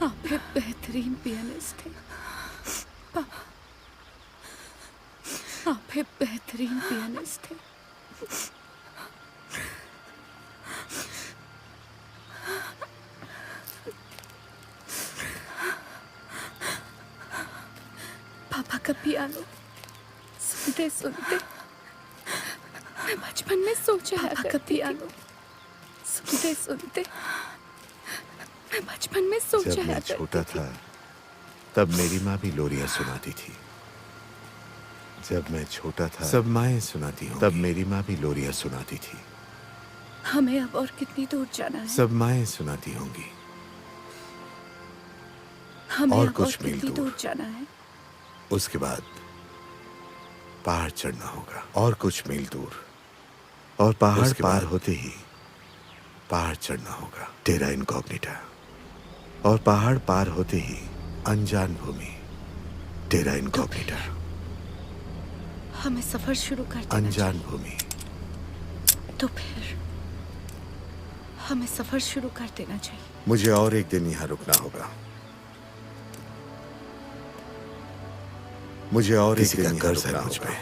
आप एक बेहतरीन पियानिस्ट थे पापा। आप एक बेहतरीन पियानिस्ट थे। पापा का पियानो सुनते सुनते मैं बचपन में सोचा पापा का पियानो सुनते सुनते मैं बचपन में सोचा
जब मैं छोटा था तब मेरी माँ भी लोरियां सुनाती थी। जब मैं छोटा था सब माएं सुनाती हों, तब मेरी माँ भी लोरियां सुनाती थी।
हमें अब और कितनी दूर जाना है?
सब माएं सुनाती होंगी।
हमें
और
अब
कुछ
और
मील
कितनी
दूर
दूर जाना है?
उसके बाद पहाड़ चढ़ना होगा और कुछ मील दूर, और पहाड़ पार होते ही पहाड़ चढ़ना होगा, टेरा इनकॉग्निटा। और पहाड़ पार होते ही अनजान भूमि, टेरा इनकॉग्निटा।
हमें सफर शुरू कर देना
अनजान भूमि।
तो फिर हमें सफर शुरू कर देना चाहिए।
मुझे और एक दिन यहाँ रुकना होगा। मुझे और एक दिन कर्ज है मुझ पे,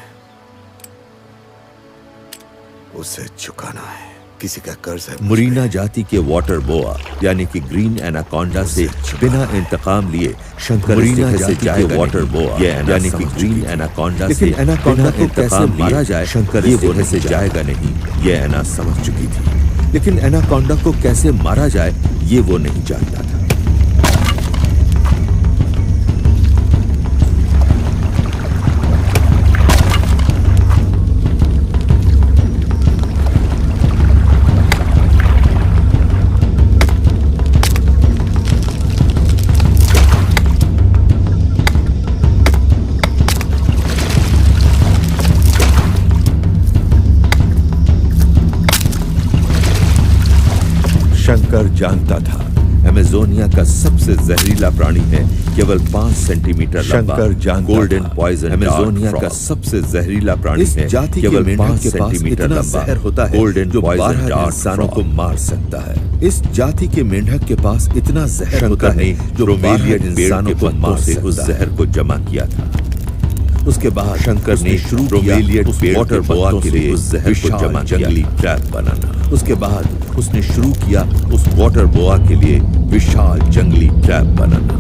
उसे चुकाना है। किसी का कर्ज है।
मुरीना जाति के वाटर बोआ यानी कि ग्रीन एनाकोंडा से बिना इंतकाम लिए शंकर मुरीना जाति के वाटर बोआ यानी कि ग्रीन एनाकोंडा से एनाकोंडा को कैसे मारा जाए शंकर ये वजह से जाएगा नहीं, ये एना समझ चुकी थी। लेकिन एनाकोंडा को कैसे मारा जाए ये वो नहीं जानता था। जानता था अमेजोनिया का सबसे जहरीला प्राणी है केवल 5 सेंटीमीटर लंबा।
शंकर जानता
गोल्डन
था
पॉइजन अमेजोनिया का सबसे जहरीला प्राणी
इस
है
जाति के
केवल
मेंढक
5
के पास
सेंटीमीटर
इतना
लंबा
जहर होता है
गोल्डन
जो
पॉइजन
12 इंसानों को मार सकता है। इस जाति के मेंढक के पास इतना जहर होता है जो
ब्रोमेलियन पेड़
इंसानों
के
को
पत्तों
मार
से
सकता
उस
है।
जहर को जमा किया था।
उसके बाद
शंकर ने शुरू
ब्रोमेलियन
उस
पेड़
वाटर
के
बोआ
पत्तों
के
से
लिए
उस जहर को
विशाल
जमा
जंगली
किया।
ट्रैप बनाना।
उसके बाद
उसने शुरू किया उस वाटर बोआ के लिए विशाल जंगली ट्रैप बनाना।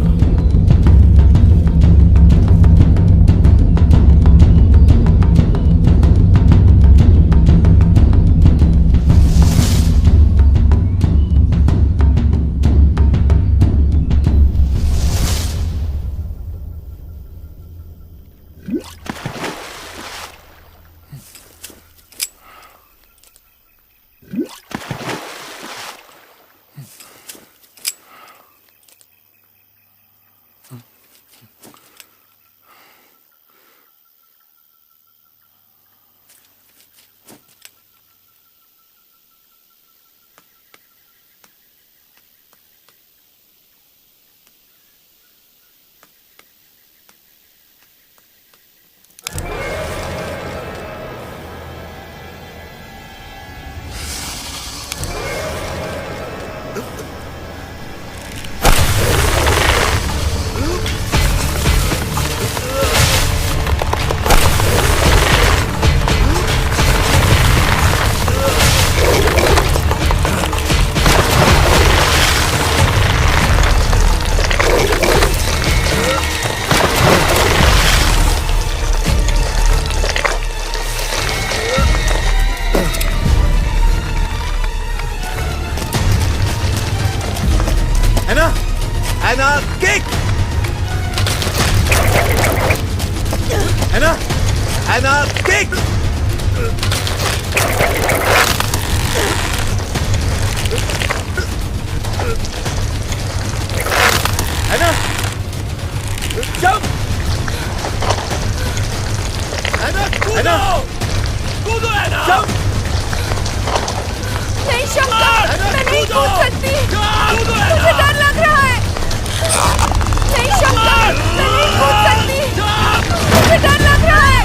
Anna, kick! Anna, kick! Anna, jump! Anna, कूदो! Anna! Jump!
नहीं शंकर, मैं नहीं कूद सकती। मुझे डर लग रहा है। नहीं शंकर, मैं नहीं कूद सकती। मुझे डर लग रहा है।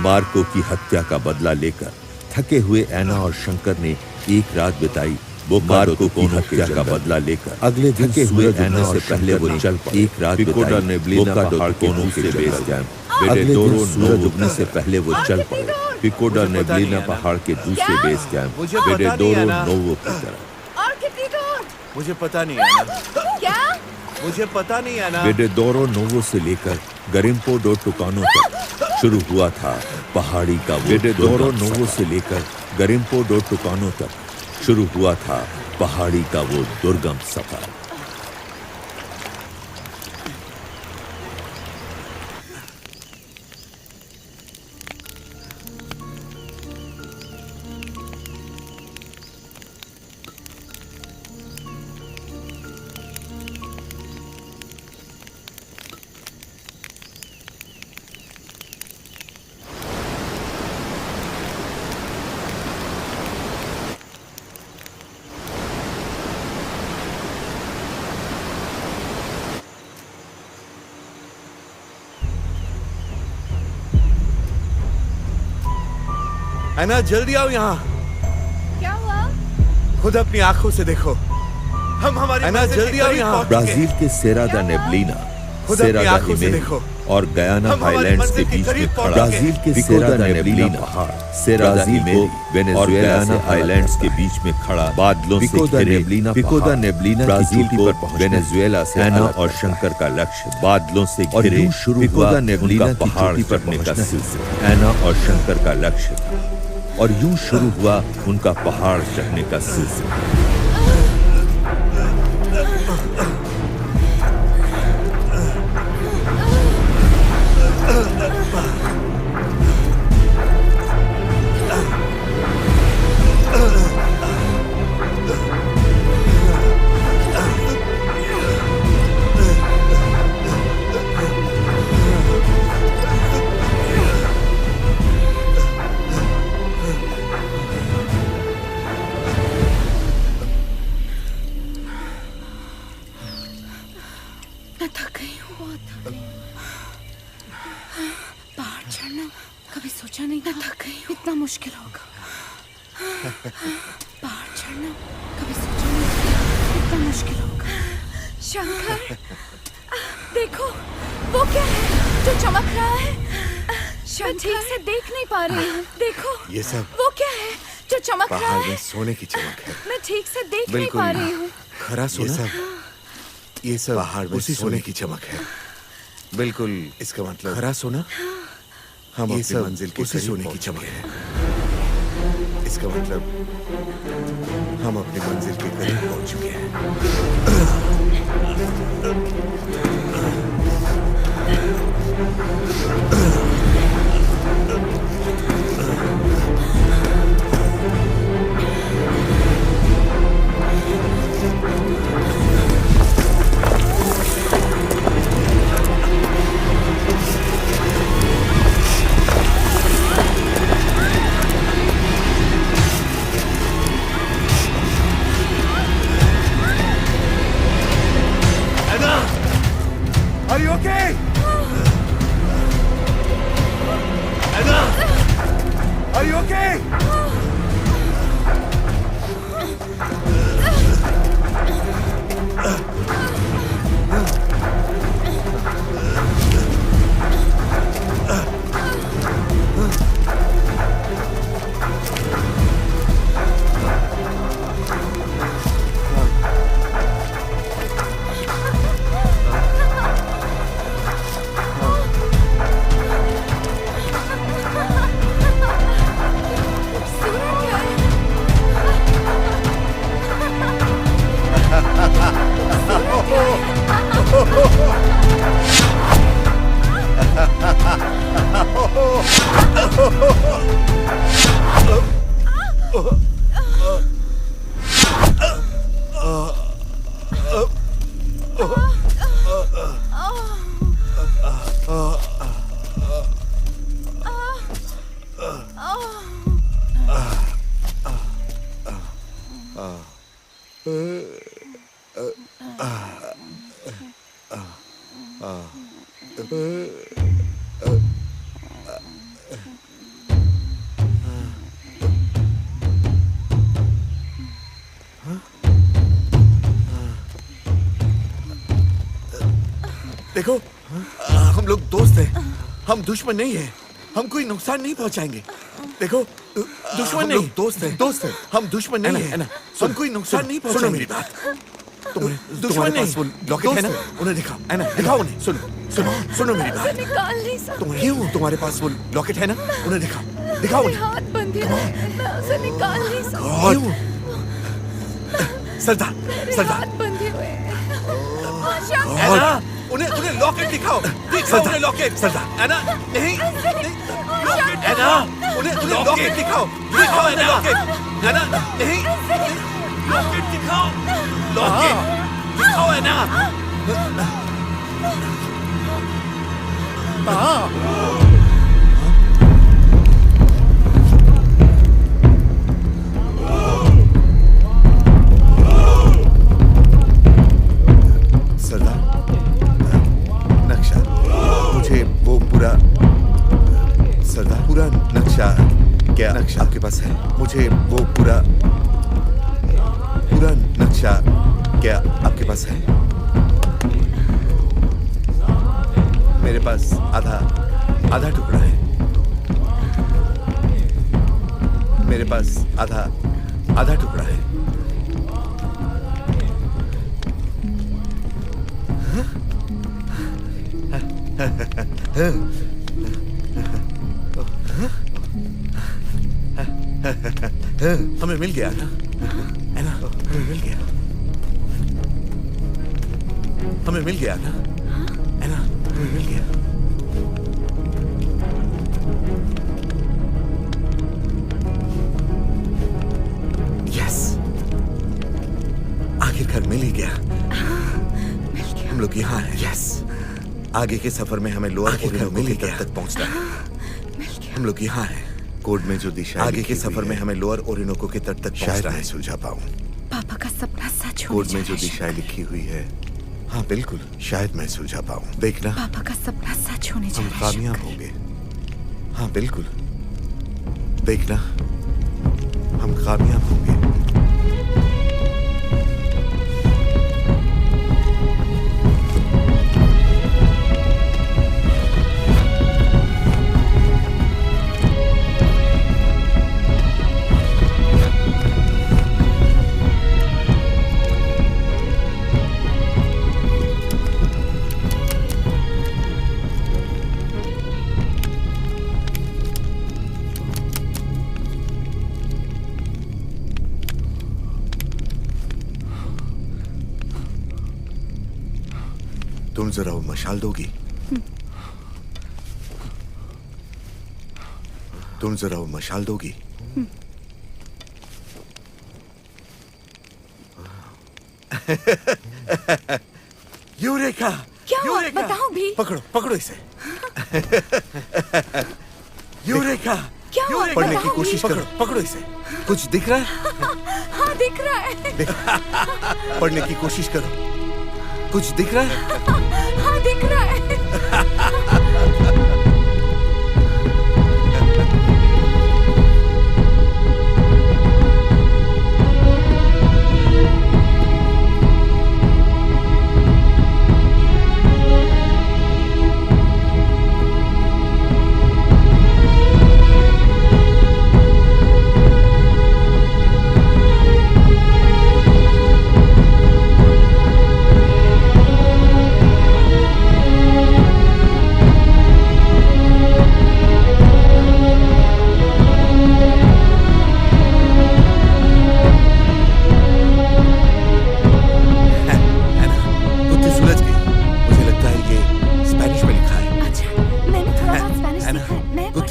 मार्को की हत्या का बदला लेकर थके हुए एना और शंकर ने एक रात बिताई। वो मार्को की हत्या का बदला लेकर
अगले दिन
थके हुए
सूरज
एना
उगने
से
से
पहले वो
शंकर
चल पड़े। एक रात
पिकोडर ने ब्लीना पहाड़ के
दूसरे बेस कैंप
अगले दिन
बेडेडोरो
सूरज
उगने से पहले वो चल पड़े। पिकोडर ने ब्लीना पहाड़ के दूसरे बेस कैंप बेडेडोरो नोवो की तरफ।
और कितनी दूर?
मुझे पता नहीं आना।
क्या?
मुझे पता नहीं आना।
बेडेडोरो नोवो से लेकर गरिम्पो डो टुकानो तक शुरू हुआ था पहाड़ी का वो बेडेडोरो नोवो से लेकर गरिम्पो डो टुकानो तक शुरू हुआ था पहाड़ी का वो दुर्गम सफर।
एना जल्दी आओ यहाँ।
क्या हुआ?
खुद अपनी आंखों से देखो। हम हमारी एना जल्दी आओ यहाँ।
ब्राजील के सेरा दा नेब्लिना
खुद अपनी
सेरा दा
आंखों से
इमेज
देखो।
और गयाना हाईलैंड्स के बीच में खड़ा ब्राजील के सेरा दा नेब्लिना पहाड़ ब्राजील में वेनेजुएला से हाईलैंड्स के बीच में खड़ा बादलों से घिरे पिको दा नेब्लिना ब्राजील पर वेनेजुएला से एना और शंकर का लक्ष्य बादलों से घिरे पिको दा नेब्लिना पहाड़ चढ़ने का सिलसिला एना और शंकर का लक्ष्य और यूं शुरू हुआ उनका पहाड़ चढ़ने का सिलसिला।
सोने की चमक है।
मैं ठीक से देख नहीं पा रही हूँ।
खरा सोना। ये सब पहाड़ में सोने की चमक है। बिल्कुल इसका मतलब खरा सोना। हम अपनी मंजिल के सोने की चमक है। इसका मतलब हम अपनी मंजिल के करीब पहुंच चुके हैं।
Are you okay? Anna! Are you okay?
देखो हम लोग दोस्त हैं, हम दुश्मन नहीं हैं, हम कोई नुकसान नहीं पहुंचाएंगे। देखो दुश्मन नहीं, दोस्त हैं, हम दुश्मन नहीं हैं, हम कोई नुकसान नहीं पहुंचाएंगे। सुनो मेरी बात, दुश्मन नहीं, वो लॉकेट है ना, उन्हें दिखाओ, है ना, दिखाओ उन्हें। सुनो मेरी बात,
निकाल नहीं सकती।
क्यों? तुम्हारे पास वो लॉकेट है ना, उन्हें दिखाओ उन्हें।
हाथ बंधे हैं, मैं उसे निकाल नहीं सकती।
सरदार
हाथ बंधे हुए हैं।
उन्हें लॉकेट दिखाओ उन्हें लॉकेट। सरदार एना नहीं एना उन्हें लॉकेट दिखाओ एना लॉकेट एना नहीं लॉकेट दिखाओ एना। पूरा नक्शा क्या नक्शा आपके पास है? मुझे वो पूरा नक्शा क्या आपके पास है? मेरे मेरे पास आधा टुकड़ा है। मेरे पास आधा टुकड़ा है। हमें मिल गया ना, है ना? हमें मिल गया, हमें मिल गया ना, है ना? हमें मिल गया। यस, आखिरकार मिल ही गया। हम लोग यहाँ हैं। यस, आगे के सफर में हमें लोअर ओरिनोको की तट तक पहुंचना है। हम लोग यहाँ हैं। कोड में जो दिशा आगे के सफर में हमें लोअर ओरिनोको के तट तक पहुंचना है। सुलझा पाऊं।
पापा का सपना सच हो
कोड में जो दिशाएं लिखी हुई है, हाँ बिल्कुल, शायद मैं सुलझा पाऊं। देखना,
पापा का सपना सच होने जा
हम
रहा है।
कामयाब होंगे। हाँ बिल्कुल, देखना, हम कामयाब होंगे। तुम जरा वो मशाल दोगी? तुम जरा वो मशाल दोगी? यूरेका!
क्या हुआ?
यूरेका!
बताओ भी।
पकड़ो इसे। यूरेका!
क्या हुआ?
पढ़ने की
बताओ
कोशिश
भी।
करो, पकड़ो इसे। कुछ दिख रहा है?
हाँ दिख रहा है।
पढ़ने की कोशिश करो। कुछ दिख रहा है?
हाँ दिख रहा है।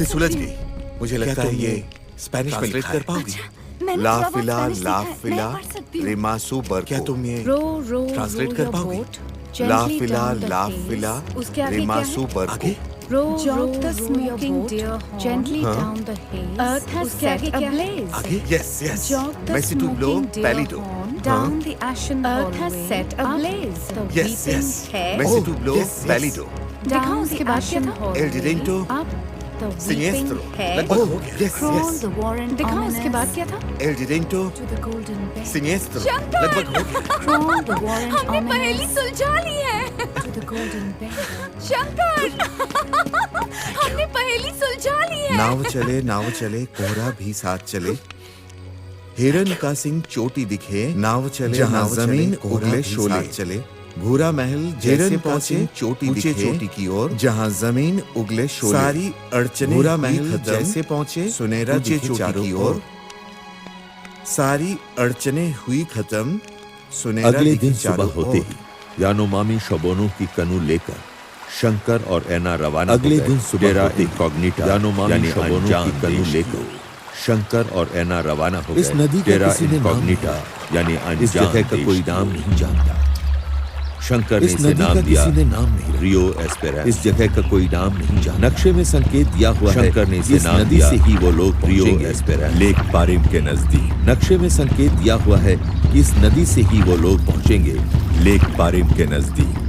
सुलझ गई। मुझे लगता है ये स्पेनिश में लिखा है। कर पाओगी? ला फिला रिमासू बर। क्या तुम ये ट्रांसलेट कर पाओगी? ला फिला रिमासू बर। आगे
Jog the smoking deer horn gently down the haze. Earth has set ablaze.
आगे yes.
Jog the
Messi to blow
smoking deer
palido.
horn down the ashen Earth has set ablaze. The
Yes.
weeping hair
Messi to blow palido.
down the ashen
El Dirento
the
Siniestro.
weeping hair
लगभग हो गया।
crawl the warren
दिखाओ उसके बाद क्या था?
El Dirento
to the golden bed.
Siniestro.
Shankar!
लगभग हो गया।
Crawl the warren
हमने पहेली सुलझा ली है।
to the golden bed.
Shankar! हमने पहेली सुलझा ली है।
नाव चले कोहरा भी साथ चले। हिरन का सिंह चोटी दिखे। नाव चले जहाँ जमीन उगले शोले चले। भूरा महल जैसे पहुंचे चोटी की ओर जहाँ जमीन उगले शोले। सारी अड़चने भूरा महल जैसे पहुंचे सुनहरा चोटी की ओर। सारी अड़चने हुई खत्म सुनहरा
अगले
दिखी
दिन
चारों
सुबह होते
ओर।
ही यानोमामी शबोनो की कनू लेकर शंकर और एना रवाना हो
अगले
गए।
दिन सुबह
डेरा
होते ही
इनकॉग्निटा यानी शबोनो की कनू लेकर शंकर और एना रवाना हो गए।
इस नदी का
डेरा
किसी ने नाम
इनकॉग्निटा यानी
इस जगह का कोई नाम
नहीं जानता। शंकर ने
इस
इसे
नदी
नाम
का
दिया
किसी ने नाम नहीं
रियो एस्पेरांसा।
इस जगह का कोई नाम नहीं जानता।
नक्शे में संकेत दिया हुआ है।
शंकर ने इसे
इस
नाम
नदी
दिया
से ही वो लोग
रियो
रियो
एस्पेरांसा।
लेक पारिम के नजदीक। नक्शे में संकेत दिया हुआ है कि इस नदी से ही वो लोग पहुंचेंगे लेक पारिम के नजदीक।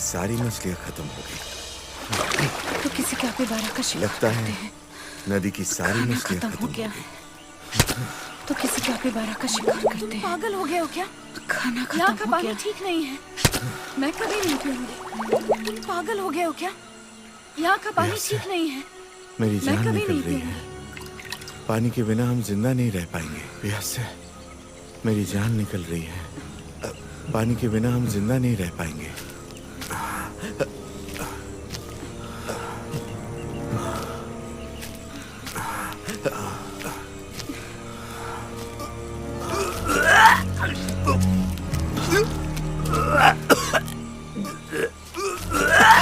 सारी मछलियां खत्म हो गई।
तो किसी कैपिबारा का शिकार
लगता
करते
है
हैं।
नदी की सारी
खाना
मछलियां
खत्म हो
खत्म
गया तो किसी कैपिबारा का शिकार करते हैं।
पागल हो गए हो क्या?
खाना
यहाँ
खत्म
का
हो
पानी
गया।
ठीक नहीं है। मैं कभी नहीं पीऊंगी। तुम पागल हो गए हो क्या? यहाँ का पानी ठीक नहीं है।
मेरी
मैं
जान
कभी
निकल
नहीं
रही है। पानी के बिना हम जिंदा नहीं रह पाएंगे। प्यास से मेरी जान निकल रही है। पानी के बिना हम जिंदा नहीं रह पाएंगे।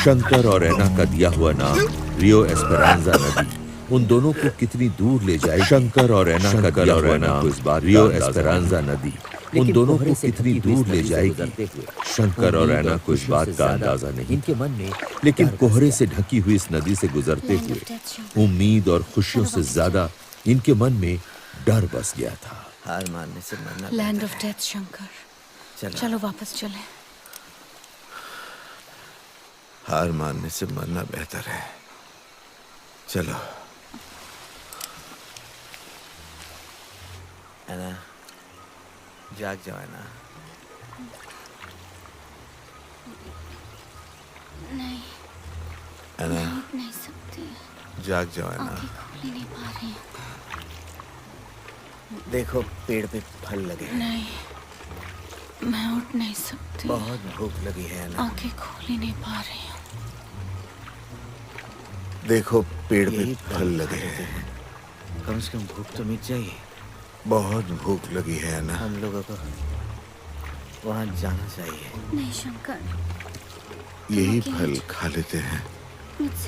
शंकर और एना का दिया हुआ नाम रियो एस्पेरांजा नदी उन दोनों को कितनी दूर ले जाए। शंकर और एना का दिया हुआ नाम रियो एस्पेरांजा नदी उन दोनों को कितनी दूर ले जाएगी। शंकर और एना को इस बात का अंदाजा नहीं,
इनके मन में
लेकिन कोहरे से ढकी हुई इस नदी से गुजरते हुए उम्मीद और खुशियों से ज्यादा इनके मन में डर बस गया था।
हार मानने से मरना
लैंड ऑफ डेथ शंकर, चलो वापस चलें।
हार मानने से मरना बेहतर है। चलो।
एना, जाग जाओ एना।
नहीं,
एना,
मैं उठ नहीं सकती।
जाग जाओ एना।
आंखें खोल ही नहीं पा रही हूँ।
देखो पेड़ पे फल लगे हैं।
नहीं, मैं उठ नहीं सकती।
बहुत भूख लगी है एना।
आंखें खोल ही नहीं पा रही हूँ।
देखो पेड़ पे फल लगे हैं।
कम से कम भूख तो मिट जाएगी।
बहुत भूख लगी है ना।
हम लोगों को वहाँ जाना चाहिए।
नहीं शंकर,
यही फल खा लेते हैं।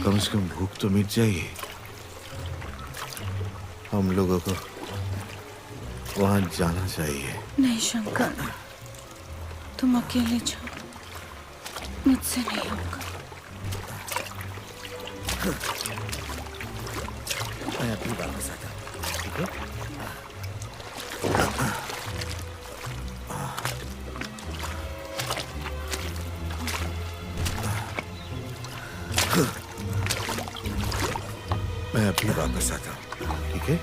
कम से कम भूख तो मिट जाएगी। हम लोगों को वहाँ जाना चाहिए।
नहीं शंकर, तुम अकेले जाओ, मुझसे नहीं होगा।
मैं अभी वापस आता हूँ, ठीक है?
मैं अभी वापस आता हूँ, ठीक है?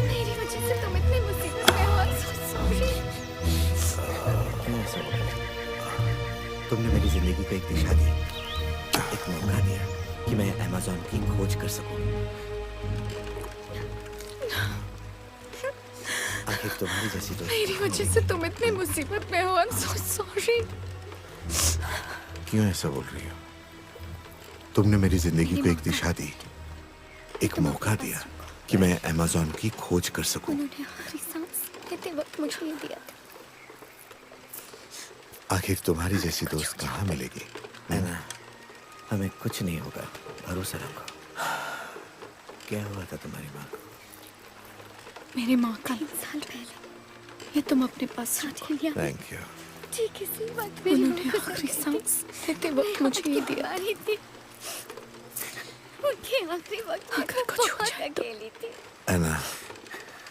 मेरी वजह से तुम इतनी मुसीबत में हो। सॉरी।
क्यों ऐसा हो गया? तुमने मेरी जिंदगी को एक दिशा दी, एक मौका दिया कि मैं अमेज़न की खोज कर सकूं। आखिर तुम्हारी जैसी दोस्त
मेरी वजह से तुम इतनी मुसीबत में हो। So sorry.
क्यों ऐसा बोल रही हो? तुमने मेरी जिंदगी को एक दिशा दी, एक मौका दिया कि मैं अमेज़न की खोज कर सकूं।
उन्होंने आखिरी सांस लेते वक्त मुझे ये दिया था।
आखिर तुम्हारी जैसी दोस्त कहाँ मिलेगी?
एना, हमें कुछ नहीं होगा, भरोसा रखो। क्या हुआ था तुम्हारी माँ को?
मेरी माँ का
3 साल पहले
ये तुम अपने पास रखो।
Thank you.
ठीक इसी वक्त
उन्होंने आखिरी सांस लेते वक्त मुझे ये दिया था।
उनके आखिरी वक्त में
अगर
वो
कुछ हो
बहुत
जाए तो
अकेली थी।
एना,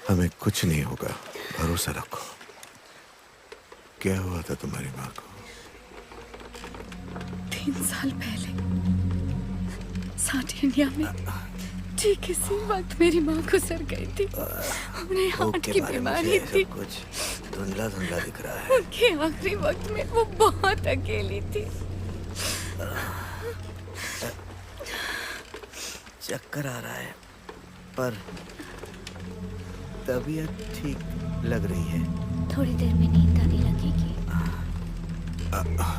हमें कुछ नहीं होगा, भरोसा रखो। क्या हुआ था तुम्हारी माँ को?
3 साल पहले साउथ इंडिया में ठीक इसी वक्त मेरी माँ गुजर गई थी। उन्हें हार्ट की बीमारी थी।
कुछ धुंधला धुंधला दिख रहा है।
उनके आखिरी वक्त में वो बहुत अकेली थी।
चक्कर आ रहा है, पर तबीयत ठीक लग रही है।
थोड़ी देर में नींद आने लगेगी।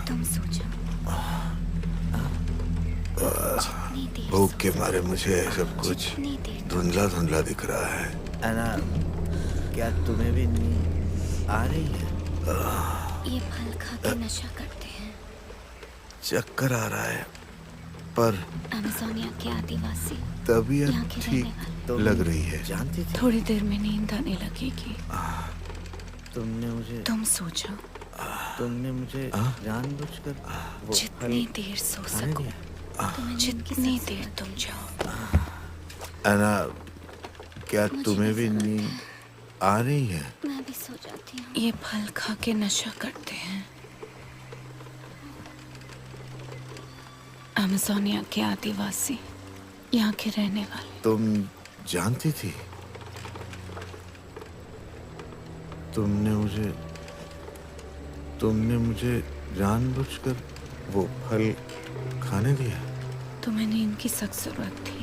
तुम सो जाओ।
भूख के मारे मुझे सब कुछ धुंधला धुंधला दिख रहा है।
एना, क्या तुम्हें भी नींद आ रही है?
ये फल खा के नशा करते हैं।
चक्कर आ रहा है, पर
अमेज़ोनिया के आदिवासी
तबीयत ठीक लग रही है।
जानती थी?
थोड़ी देर में नींद आने लगेगी।
तुमने मुझे
तुम सो जाओ।
तुमने मुझे जानबूझकर वो
जितनी देर सो सको, जितनी देर तुम चाहो।
अना, क्या तुम्हें भी नींद आ रही है?
मैं भी सो जाती हूँ।
ये फल खा के नशा करते हैं। अमेज़ोनिया के आदिवासी, यहाँ के रहने वाले।
तुम जानती थी? तुमने मुझे जानबूझकर वो फल खाने दिया?
तुम्हें नींद की सख्त जरूरत थी।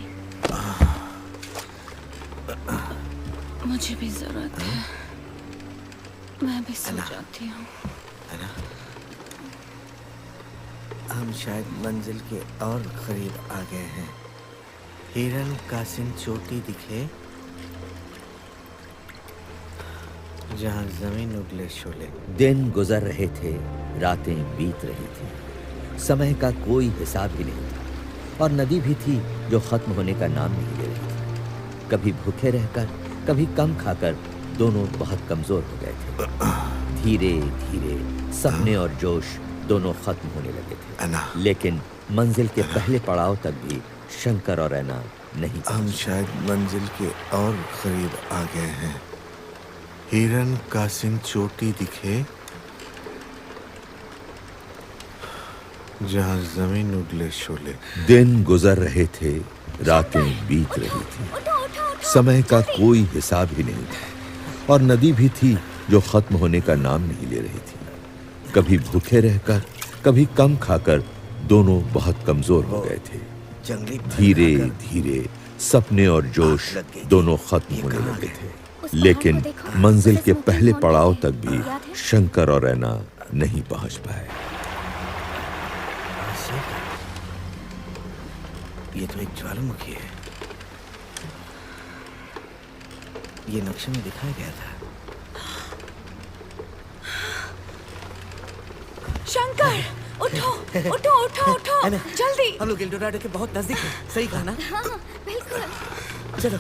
मुझे भी जरूरत है। मैं भी सो जाती हूँ।
हम शायद मंजिल के और करीब आ गए हैं। हिरन का सिंह चोटी दिखे जहाँ जमीन उगले शोले।
दिन गुजर रहे थे, रातें बीत रही थी, समय का कोई हिसाब ही नहीं था, और नदी भी थी जो खत्म होने का नाम नहीं ले रही थी। कभी भूखे रहकर, कभी कम खाकर दोनों बहुत कमजोर हो गए थे। धीरे धीरे सपने और जोश दोनों खत्म होने लगे थे। लेकिन मंजिल के पहले पड़ाव तक भी शंकर और ऐना नहीं।
हम शायद मंजिल के और करीब आ गए हैं। हिरन का सिंह चोटी दिखे जहाँ जमीन उगले शोले।
दिन गुजर रहे थे, रातें बीत रही थी, समय का कोई हिसाब ही नहीं था, और नदी भी थी जो खत्म होने का नाम नहीं ले रही थी। कभी भूखे रहकर, कभी कम खाकर दोनों बहुत कमजोर हो गए थे। धीरे धीरे सपने और जोश दोनों खत्म होने लगे थे। लेकिन मंजिल के पहले पड़ाव तक भी शंकर और ऐना नहीं पहुंच पाए।
ये तो एक ज्वालामुखी है। ये नक्शे में दिखाया गया था।
शंकर, उठो, उठो, उठो, उठो, जल्दी।
हम लोग एल्डोराडो के बहुत नजदीक हैं। सही कहा ना?
हाँ, बिल्कुल।
चलो।